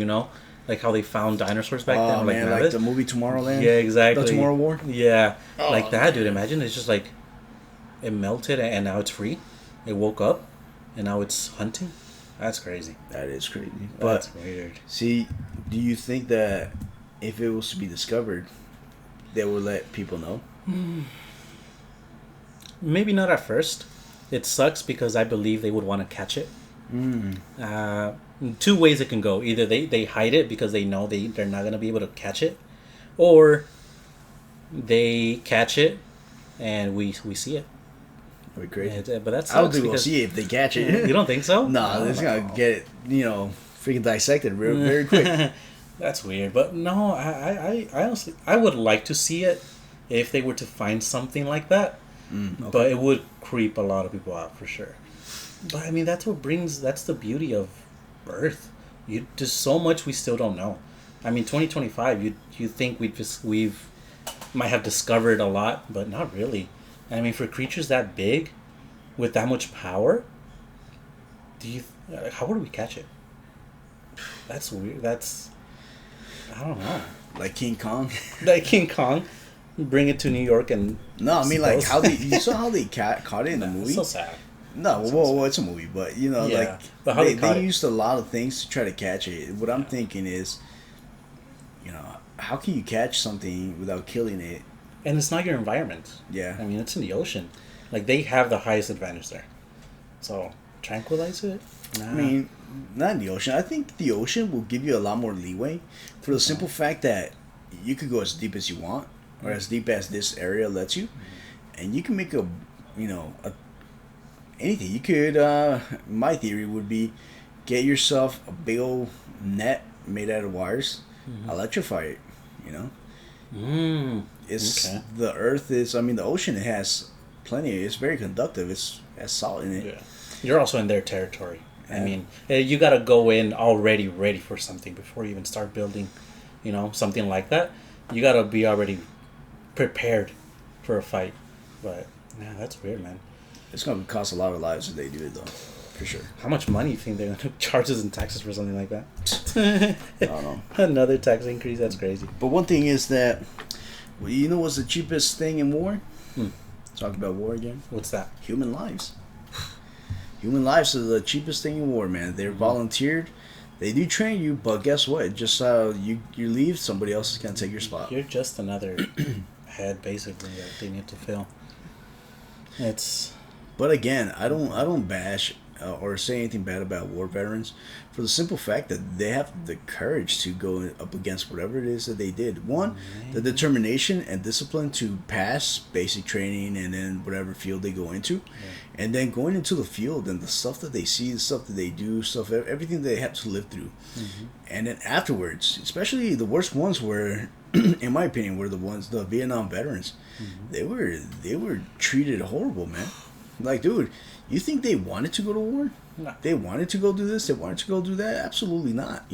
how they found dinosaurs back then. Like the movie Tomorrowland. Yeah, exactly. The Tomorrow War. Yeah, like that, dude. Imagine it's just like it melted and now it's free. It woke up and now it's hunting. That's crazy. That is crazy. That's weird. See, do you think that if it was to be discovered, they would let people know? Maybe not at first. It sucks because I believe they would want to catch it. Two ways it can go. Either they hide it because they know they're not going to be able to catch it, or they catch it and we see it. That'd be crazy. But that's. I don't think we'll see it if they catch it. You don't think so? No, they're just gonna get it, freaking dissected very quick. That's weird, but no, I honestly I would like to see it if they were to find something like that. Okay. But it would creep a lot of people out for sure. But I mean, that's the beauty of Earth. There's so much we still don't know. I mean, 2025, you think we've might have discovered a lot, but not really. I mean, for creatures that big, with that much power, how would we catch it? That's weird. I don't know. Like King Kong. Like King Kong, bring it to New York and. No, I mean like you saw how they caught it in the movie. So sad. No, well, it's a movie, but but how they used a lot of things to try to catch it. What I'm thinking is, how can you catch something without killing it? And it's not your environment. Yeah. I mean, it's in the ocean. Like, they have the highest advantage there. So, tranquilize it? Nah. I mean, not in the ocean. I think the ocean will give you a lot more leeway for the simple fact that you could go as deep as you want, or as deep as this area lets you, and you can make anything. You could, my theory would be, get yourself a big old net made out of wires, electrify it, The Earth is, the ocean has plenty. It's very conductive. It has salt in it. Yeah. You're also in their territory. Yeah. I mean, you got to go in already ready for something before you even start building, something like that. You got to be already prepared for a fight. But, yeah, that's weird, man. It's going to cost a lot of lives if they do it, though. For sure. How much money do you think they're going to charge us in taxes for something like that? I don't know. Another tax increase? That's crazy. But one thing is that, what's the cheapest thing in war? Talk about war again. What's that? Human lives. Human lives are the cheapest thing in war, man. They're volunteered. They do train you, but guess what? Just you leave, somebody else is gonna take your spot. You're just another head, basically, that they need to fill. It's. But again, I don't bash or say anything bad about war veterans for the simple fact that they have the courage to go up against whatever it is that they did. One, the determination and discipline to pass basic training and then whatever field they go into, and then going into the field and the stuff that they see, the stuff that they do, everything they have to live through, and then afterwards, especially the worst ones were, in my opinion, were the Vietnam veterans. They were treated horrible, man. Like, dude, you think they wanted to go to war? No. They wanted to go do this? They wanted to go do that? Absolutely not.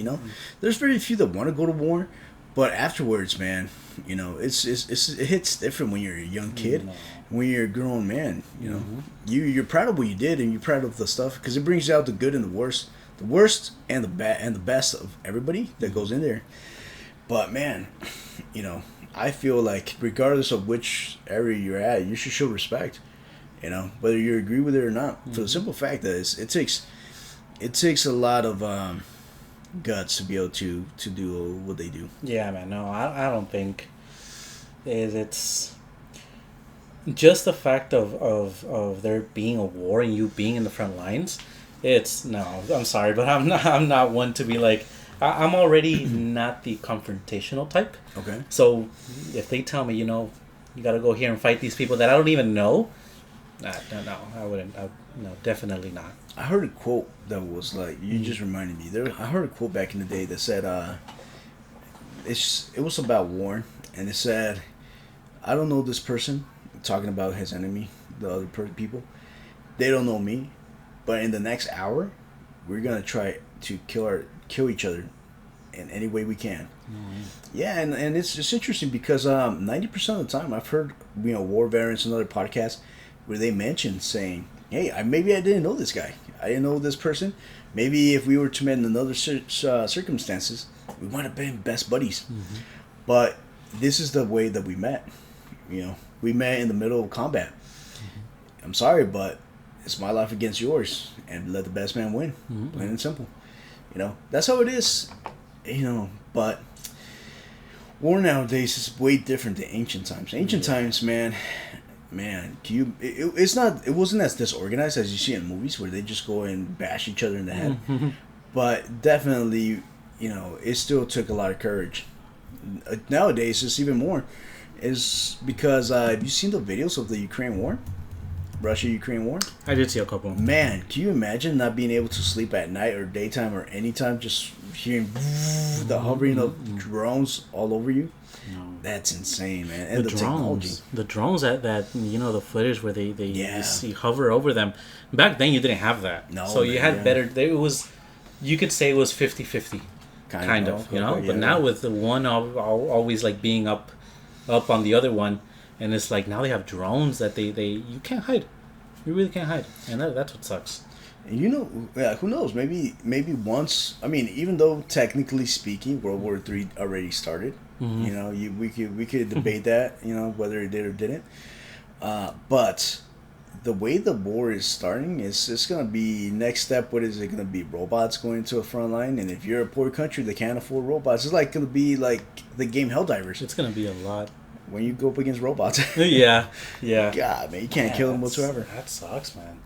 There's very few that want to go to war, but afterwards, man, it hits different when you're a young kid. No. When you're a grown man, you're proud of what you did and you're proud of the stuff because it brings out the good and the worst and the bad and the best of everybody that goes in there. But man, I feel like regardless of which area you're at, you should show respect. Whether you agree with it or not, for the simple fact that it takes a lot of guts to be able to do what they do. Yeah, man. No, I don't think it's just the fact of there being a war and you being in the front lines. It's no. I'm sorry, but I'm not one to be like. I'm already not the confrontational type. Okay. So if they tell me, you got to go here and fight these people that I don't even know. No, I wouldn't. No, definitely not. I heard a quote that was like, you just reminded me. I heard a quote back in the day that said, it was about war, and it said, I don't know this person, talking about his enemy, the other people. They don't know me, but in the next hour, we're gonna try to kill each other in any way we can. Yeah, and it's interesting because 90% of the time I've heard war veterans and other podcasts where they mention saying, hey, maybe I didn't know this guy. I didn't know this person. Maybe if we were to meet in another circumstances, we might have been best buddies. But this is the way that we met. We met in the middle of combat. I'm sorry, but it's my life against yours, and let the best man win. Plain and simple. That's how it is. But war nowadays is way different than ancient times. Ancient times, man, it wasn't as disorganized as you see in movies where they just go and bash each other in the head. But definitely, it still took a lot of courage. Nowadays, it's even more. Is because have you seen the videos of the Ukraine war? Russia-Ukraine war? I did see a couple. Man, can you imagine not being able to sleep at night or daytime or anytime, just hearing the hovering of drones all over you? No. That's insane, man. And the technology. The drones that the footage where they you see hover over them. Back then, you didn't have that. No. So you had better. It was, you could say it was 50-50. Kind of. But now with the one always like being up on the other one. And it's like now they have drones that they you can't hide. You really can't hide. And that's what sucks. And who knows? Maybe once. I mean, even though technically speaking, World War III already started. We could debate that. Whether it did or didn't. But the way the war is starting is it's gonna be next step. What is it gonna be? Robots going to a front line, and if you're a poor country that can't afford robots, it's like gonna be like the game Helldivers. It's gonna be a lot. When you go up against robots. yeah. God, man, you can't kill them whatsoever. That sucks, man.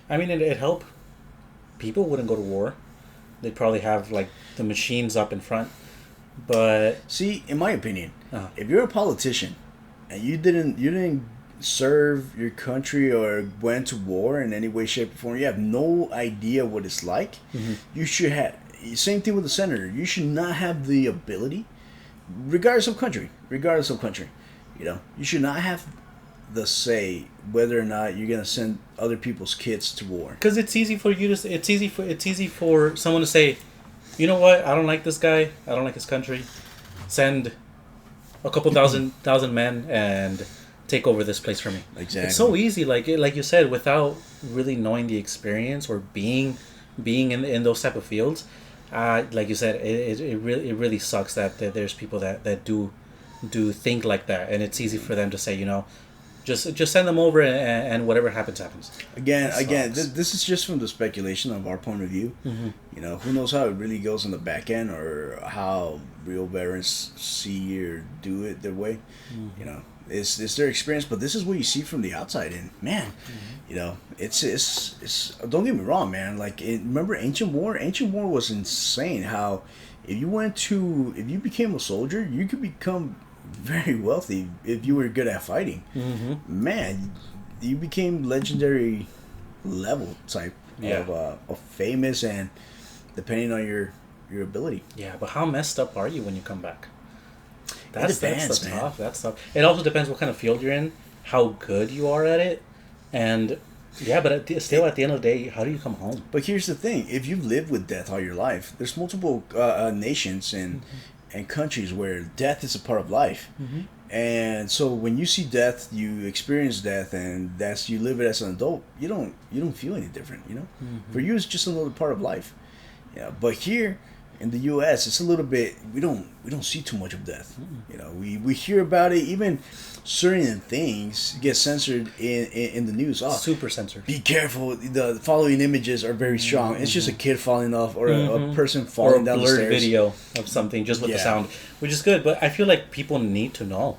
I mean, it'd help. People wouldn't go to war. They'd probably have, like, the machines up in front. But... See, in my opinion, if you're a politician and you didn't serve your country or went to war in any way, shape, or form, you have no idea what it's like, you should have... Same thing with the senator. You should not have the ability, regardless of country, you should not have the say whether or not you're gonna send other people's kids to war. Because it's easy for you to. It's easy for someone to say, you know what? I don't like this guy. I don't like his country. Send a couple thousand men and take over this place for me. Exactly. It's so easy, like you said, without really knowing the experience or being in those type of fields. Like you said, it really sucks that there's people that do think like that, and it's easy for them to say, Just send them over, and whatever happens, happens. Again, this is just from the speculation of our point of view. Mm-hmm. You know, who knows how it really goes on the back end, or how real veterans see or do it their way. Mm-hmm. You know, it's their experience, but this is what you see from the outside. And man, you know, it's. Don't get me wrong, man. Like, remember Ancient War? Ancient War was insane. How if you became a soldier, you could become very wealthy if you were good at fighting. Mm-hmm. Man, you became legendary level type of famous, and depending on your ability. Yeah, but how messed up are you when you come back? That's man. That's tough. It also depends what kind of field you're in, how good you are at it, and yeah. But still, at the end of the day, how do you come home? But here's the thing: if you've lived with death all your life, there's multiple nations and countries where death is a part of life. Mm-hmm. And so when you see death, you experience death, and you live it as an adult. You don't feel any different. You know, for you it's just another part of life. Yeah, but here in the U.S., it's a little bit. We don't see too much of death. You know, we hear about it. Even certain things get censored in the news. Oh, super censored. Be careful. The following images are very strong. It's just a kid falling off, or a person falling down the stairs. Or a blurred video of something just with the sound, which is good. But I feel like people need to know.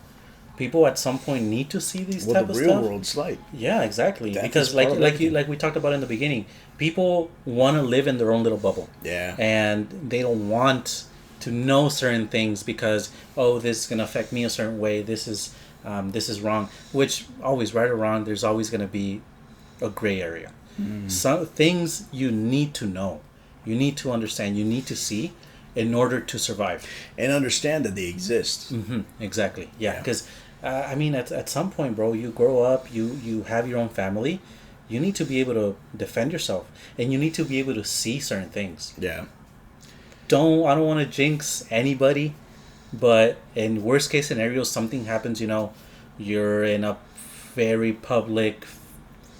People at some point need to see these type of stuff. What the real world's like. Yeah, exactly. Because like we talked about in the beginning, people want to live in their own little bubble. Yeah. And they don't want to know certain things because this is gonna affect me a certain way. This is wrong. Which always, right or wrong, there's always gonna be a gray area. Some things you need to know, you need to understand, you need to see in order to survive and understand that they exist. Mm-hmm. Exactly. Yeah. Because I mean, at some point, bro, you grow up, you have your own family. You need to be able to defend yourself, and you need to be able to see certain things. Yeah. I don't want to jinx anybody, but in worst case scenarios, something happens. You know, you're in a very public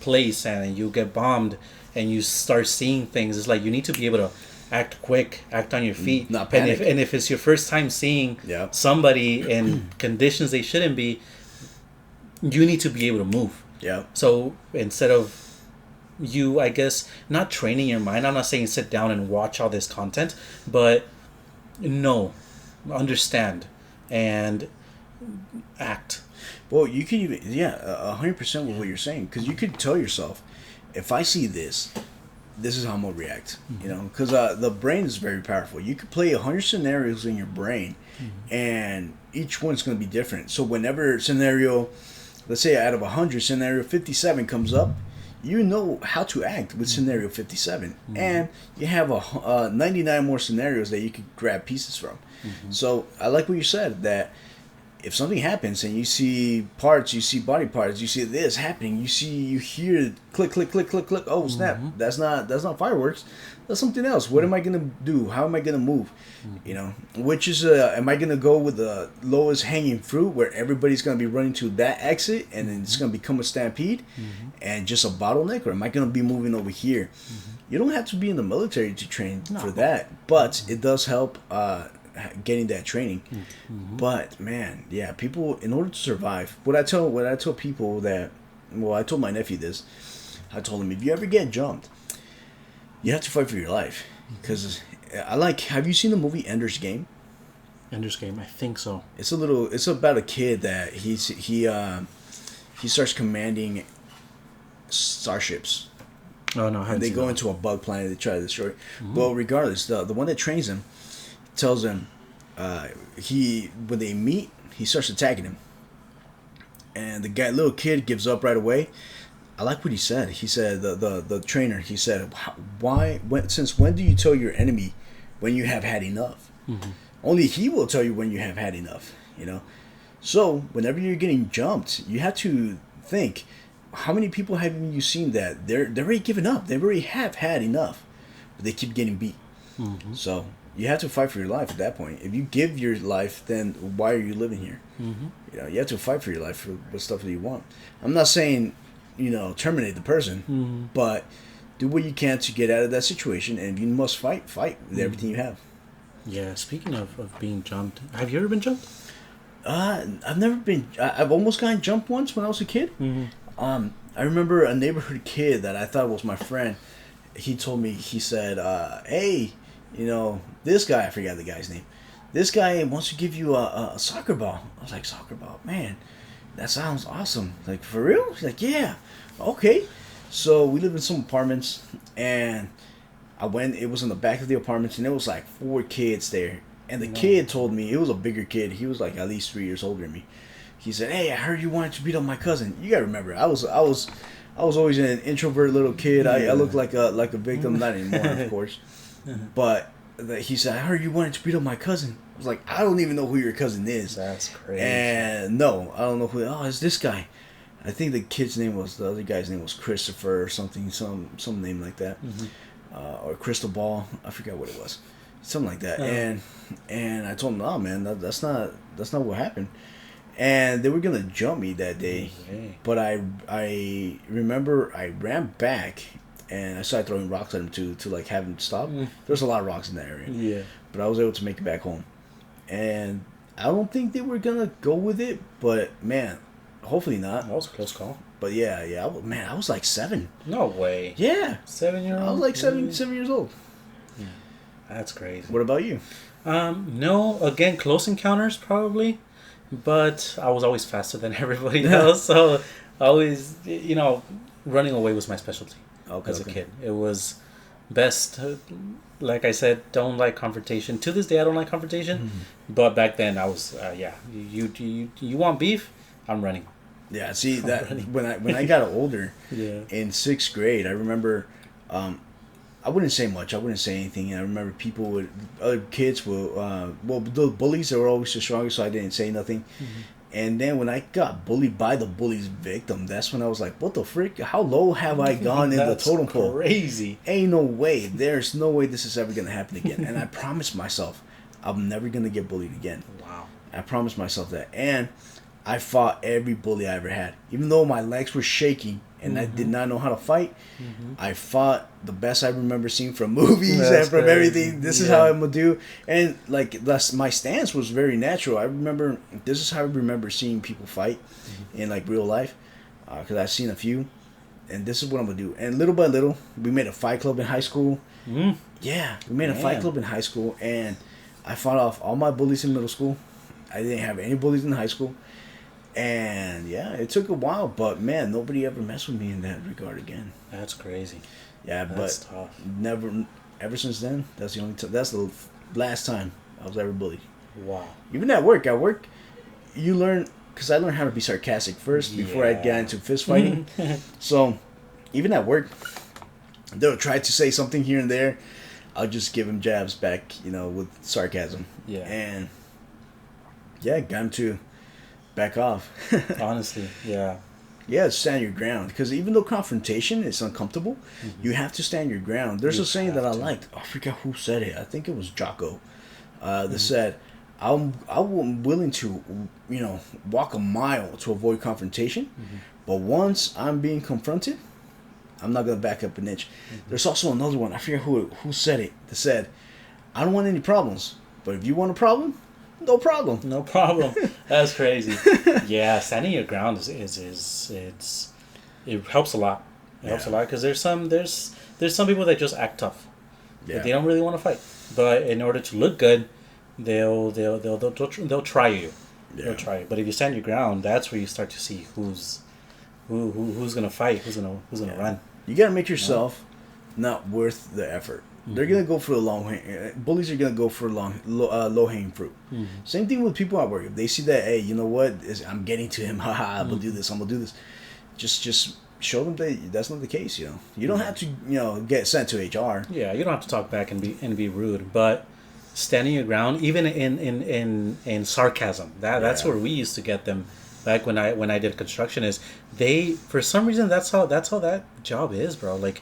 place and you get bombed, and you start seeing things. It's like you need to be able to act quick, act on your feet. Not panic. And if it's your first time seeing somebody in conditions they shouldn't be, you need to be able to move. Yeah. So instead of you, I guess, not training your mind, I'm not saying sit down and watch all this content, but know, understand, and act. Well, you can even 100% with what you're saying, because you could tell yourself, if I see this is how I'm gonna react. You know, because the brain is very powerful. You could play 100 scenarios in your brain, and each one's gonna be different. So whenever scenario, let's say out of 100, scenario 57 comes up, you know how to act with scenario 57, and you have 99 more scenarios that you could grab pieces from. So I like what you said, that if something happens and you see parts, you see body parts, you see this happening, you hear click, click, click, click, click. Oh snap! That's not fireworks. That's something else. What am I gonna do? How am I gonna move? You know, which is am I gonna go with the lowest hanging fruit where everybody's gonna be running to that exit and then it's gonna become a stampede and just a bottleneck, or am I gonna be moving over here? You don't have to be in the military to train for that, but it does help. Getting that training, but man, yeah, people, in order to survive, what I tell people that, well, I told my nephew this. I told him, if you ever get jumped, you have to fight for your life, because have you seen the movie Ender's Game? Ender's Game, I think so. It's about a kid that he starts commanding starships. Oh no, and they go into a bug planet to try to destroy it. Well, regardless, the one that trains him tells him, when they meet, he starts attacking him, and the little kid gives up right away. I like what he said. He said, the trainer, he said, since when do you tell your enemy when you have had enough? Only he will tell you when you have had enough. You know, so whenever you're getting jumped, you have to think, how many people have you seen that they're already given up, they already have had enough, but they keep getting beat. So you have to fight for your life at that point. If you give your life, then why are you living here? You know, you have to fight for your life for what stuff that you want. I'm not saying, terminate the person, but do what you can to get out of that situation. And if you must fight with everything you have. Yeah, speaking of being jumped, have you ever been jumped? I've never been. I've almost gotten jumped once when I was a kid. I remember a neighborhood kid that I thought was my friend. He told me, he said, "Hey, this guy, I forgot the guy's name. This guy wants to give you a soccer ball." I was like, "Soccer ball, man, that sounds awesome. Like, for real?" He's like, "Yeah, okay." So we lived in some apartments, and I went. It was in the back of the apartments, and there was like 4 kids there. And the kid told me, it was a bigger kid. He was like at least 3 years older than me. He said, "Hey, I heard you wanted to beat up my cousin." You gotta remember, I was always an introvert little kid. I looked like a victim, not anymore, of course. But he said, "I heard you wanted to beat up my cousin." I was like, "I don't even know who your cousin is." That's crazy. And no, I don't know who. Oh, it's this guy. I think the other guy's name was Christopher or something, some name like that, or Crystal Ball. I forgot what it was, something like that. And I told him, "Oh man, that's not what happened." And they were gonna jump me that day, but I remember I ran back and I started throwing rocks at him to like have him stop. There's a lot of rocks in that area. Yeah. But I was able to make it back home, and I don't think they were gonna go with it, but man, hopefully not. That was a close call. But yeah, I was like 7. No way. Yeah, 7-year-old. I was like 7 years old. Yeah. That's crazy. What about you? No, again, close encounters probably, but I was always faster than everybody else, so always, running away was my specialty as a kid. It was best. Like I said, don't like confrontation. To this day, I don't like confrontation, but back then I was, you want beef? I'm running. Yeah, see that when I got older, in 6th grade, I remember, I wouldn't say much. I wouldn't say anything. I remember other kids would, the bullies were always the strongest, so I didn't say nothing. And then when I got bullied by the bully's victim, that's when I was like, "What the frick? How low have I gone in the totem pole? Crazy. Ain't no way. There's no way this is ever gonna happen again." And I promised myself, I'm never gonna get bullied again. Wow. I promised myself that, and I fought every bully I ever had, even though my legs were shaking and I did not know how to fight. I fought the best I remember seeing from movies and from everything. This is how I'm gonna do, and like my stance was very natural. I remember this is how I remember seeing people fight in like real life, because I've seen a few, and this is what I'm gonna do. And little by little, we made a fight club in high school. Yeah, we made a fight club in high school, and I fought off all my bullies in middle school. I didn't have any bullies in high school. And yeah, it took a while, but man, nobody ever messed with me in that regard again. That's crazy. Yeah, that's but tough. Never, ever since then, that's the only that's the last time I was ever bullied. Wow. Even at work, you learn, because I learned how to be sarcastic first before I got into fist fighting. So even at work, they'll try to say something here and there. I'll just give them jabs back, with sarcasm. Yeah. And yeah, got him to back off. Honestly, yeah. Yeah, stand your ground. Because even though confrontation is uncomfortable, you have to stand your ground. There's a saying that I liked. I forgot who said it. I think it was Jocko. That said, I'm willing to, walk a mile to avoid confrontation. But once I'm being confronted, I'm not going to back up an inch. There's also another one. I forget who said it. That said, "I don't want any problems. But if you want a problem, no problem." No problem. That's crazy. Yeah, standing your ground it helps a lot. It helps a lot because there's some people that just act tough. Yeah. They don't really want to fight, but in order to look good, they'll try you. Yeah. They'll try you. But if you stand your ground, that's where you start to see who's gonna fight, who's gonna run. You gotta make yourself not worth the effort. They're gonna go for the bullies are gonna go for low hanging fruit. Same thing with people at work. If they see that, hey, you know what, I'm getting to him. Haha, I'm gonna do this. Just show them that that's not the case. You don't have to get sent to HR. Yeah, you don't have to talk back and be rude, but standing your ground, even in sarcasm, that's where we used to get them. Back when I did construction, is they, for some reason, that's how that job is, bro. Like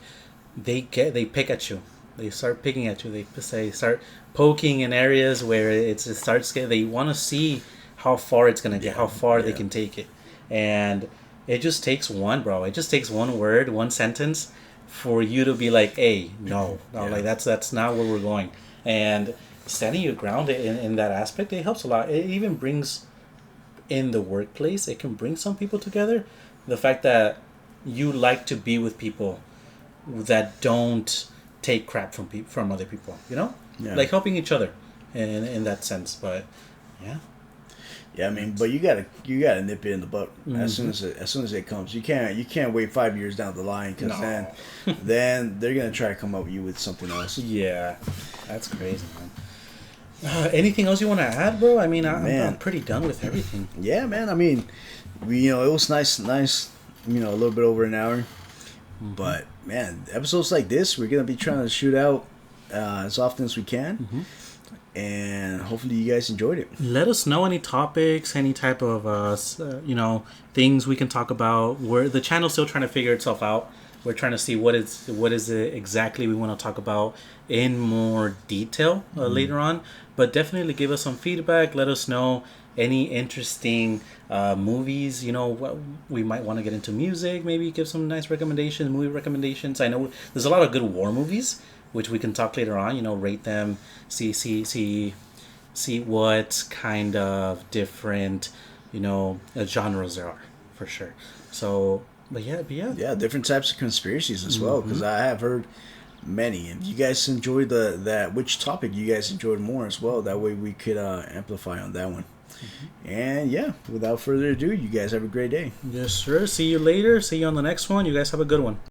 they pick at you. They start picking at you. They start poking in areas where it starts getting. They want to see how far it's gonna get, how far they can take it, and it just takes one, bro. It just takes one word, one sentence, for you to be like, "Hey, no, like that's not where we're going." And standing your ground in that aspect, it helps a lot. It even brings in the workplace, it can bring some people together. The fact that you like to be with people that don't take crap from other people, like helping each other in that sense. But yeah. Yeah, I mean, but you gotta nip it in the butt as soon as it comes. You can't wait 5 years down the line, because then they're gonna try to come up with you with something else. Yeah, that's crazy, man. Anything else you want to add, bro? I mean, I'm pretty done with everything. Yeah, man. I mean, it was nice. A little bit over an hour. But man, episodes like this, we're gonna be trying to shoot out as often as we can. And hopefully you guys enjoyed it. Let us know any topics, any type of things we can talk about. The channel's still trying to figure itself out. We're trying to see what is it exactly we want to talk about in more detail later on. But definitely give us some feedback. Let us know any interesting movies. What we might want to get into music. Maybe give some nice recommendations, movie recommendations. I know there's a lot of good war movies, which we can talk later on. Rate them, see what kind of different genres there are, for sure. So, but yeah. Yeah, different types of conspiracies as well, because I have heard many, and you guys enjoyed which topic you guys enjoyed more as well. That way we could amplify on that one. And yeah, without further ado, you guys have a great day. Yes, sir. See you later. See you on the next one. You guys have a good one.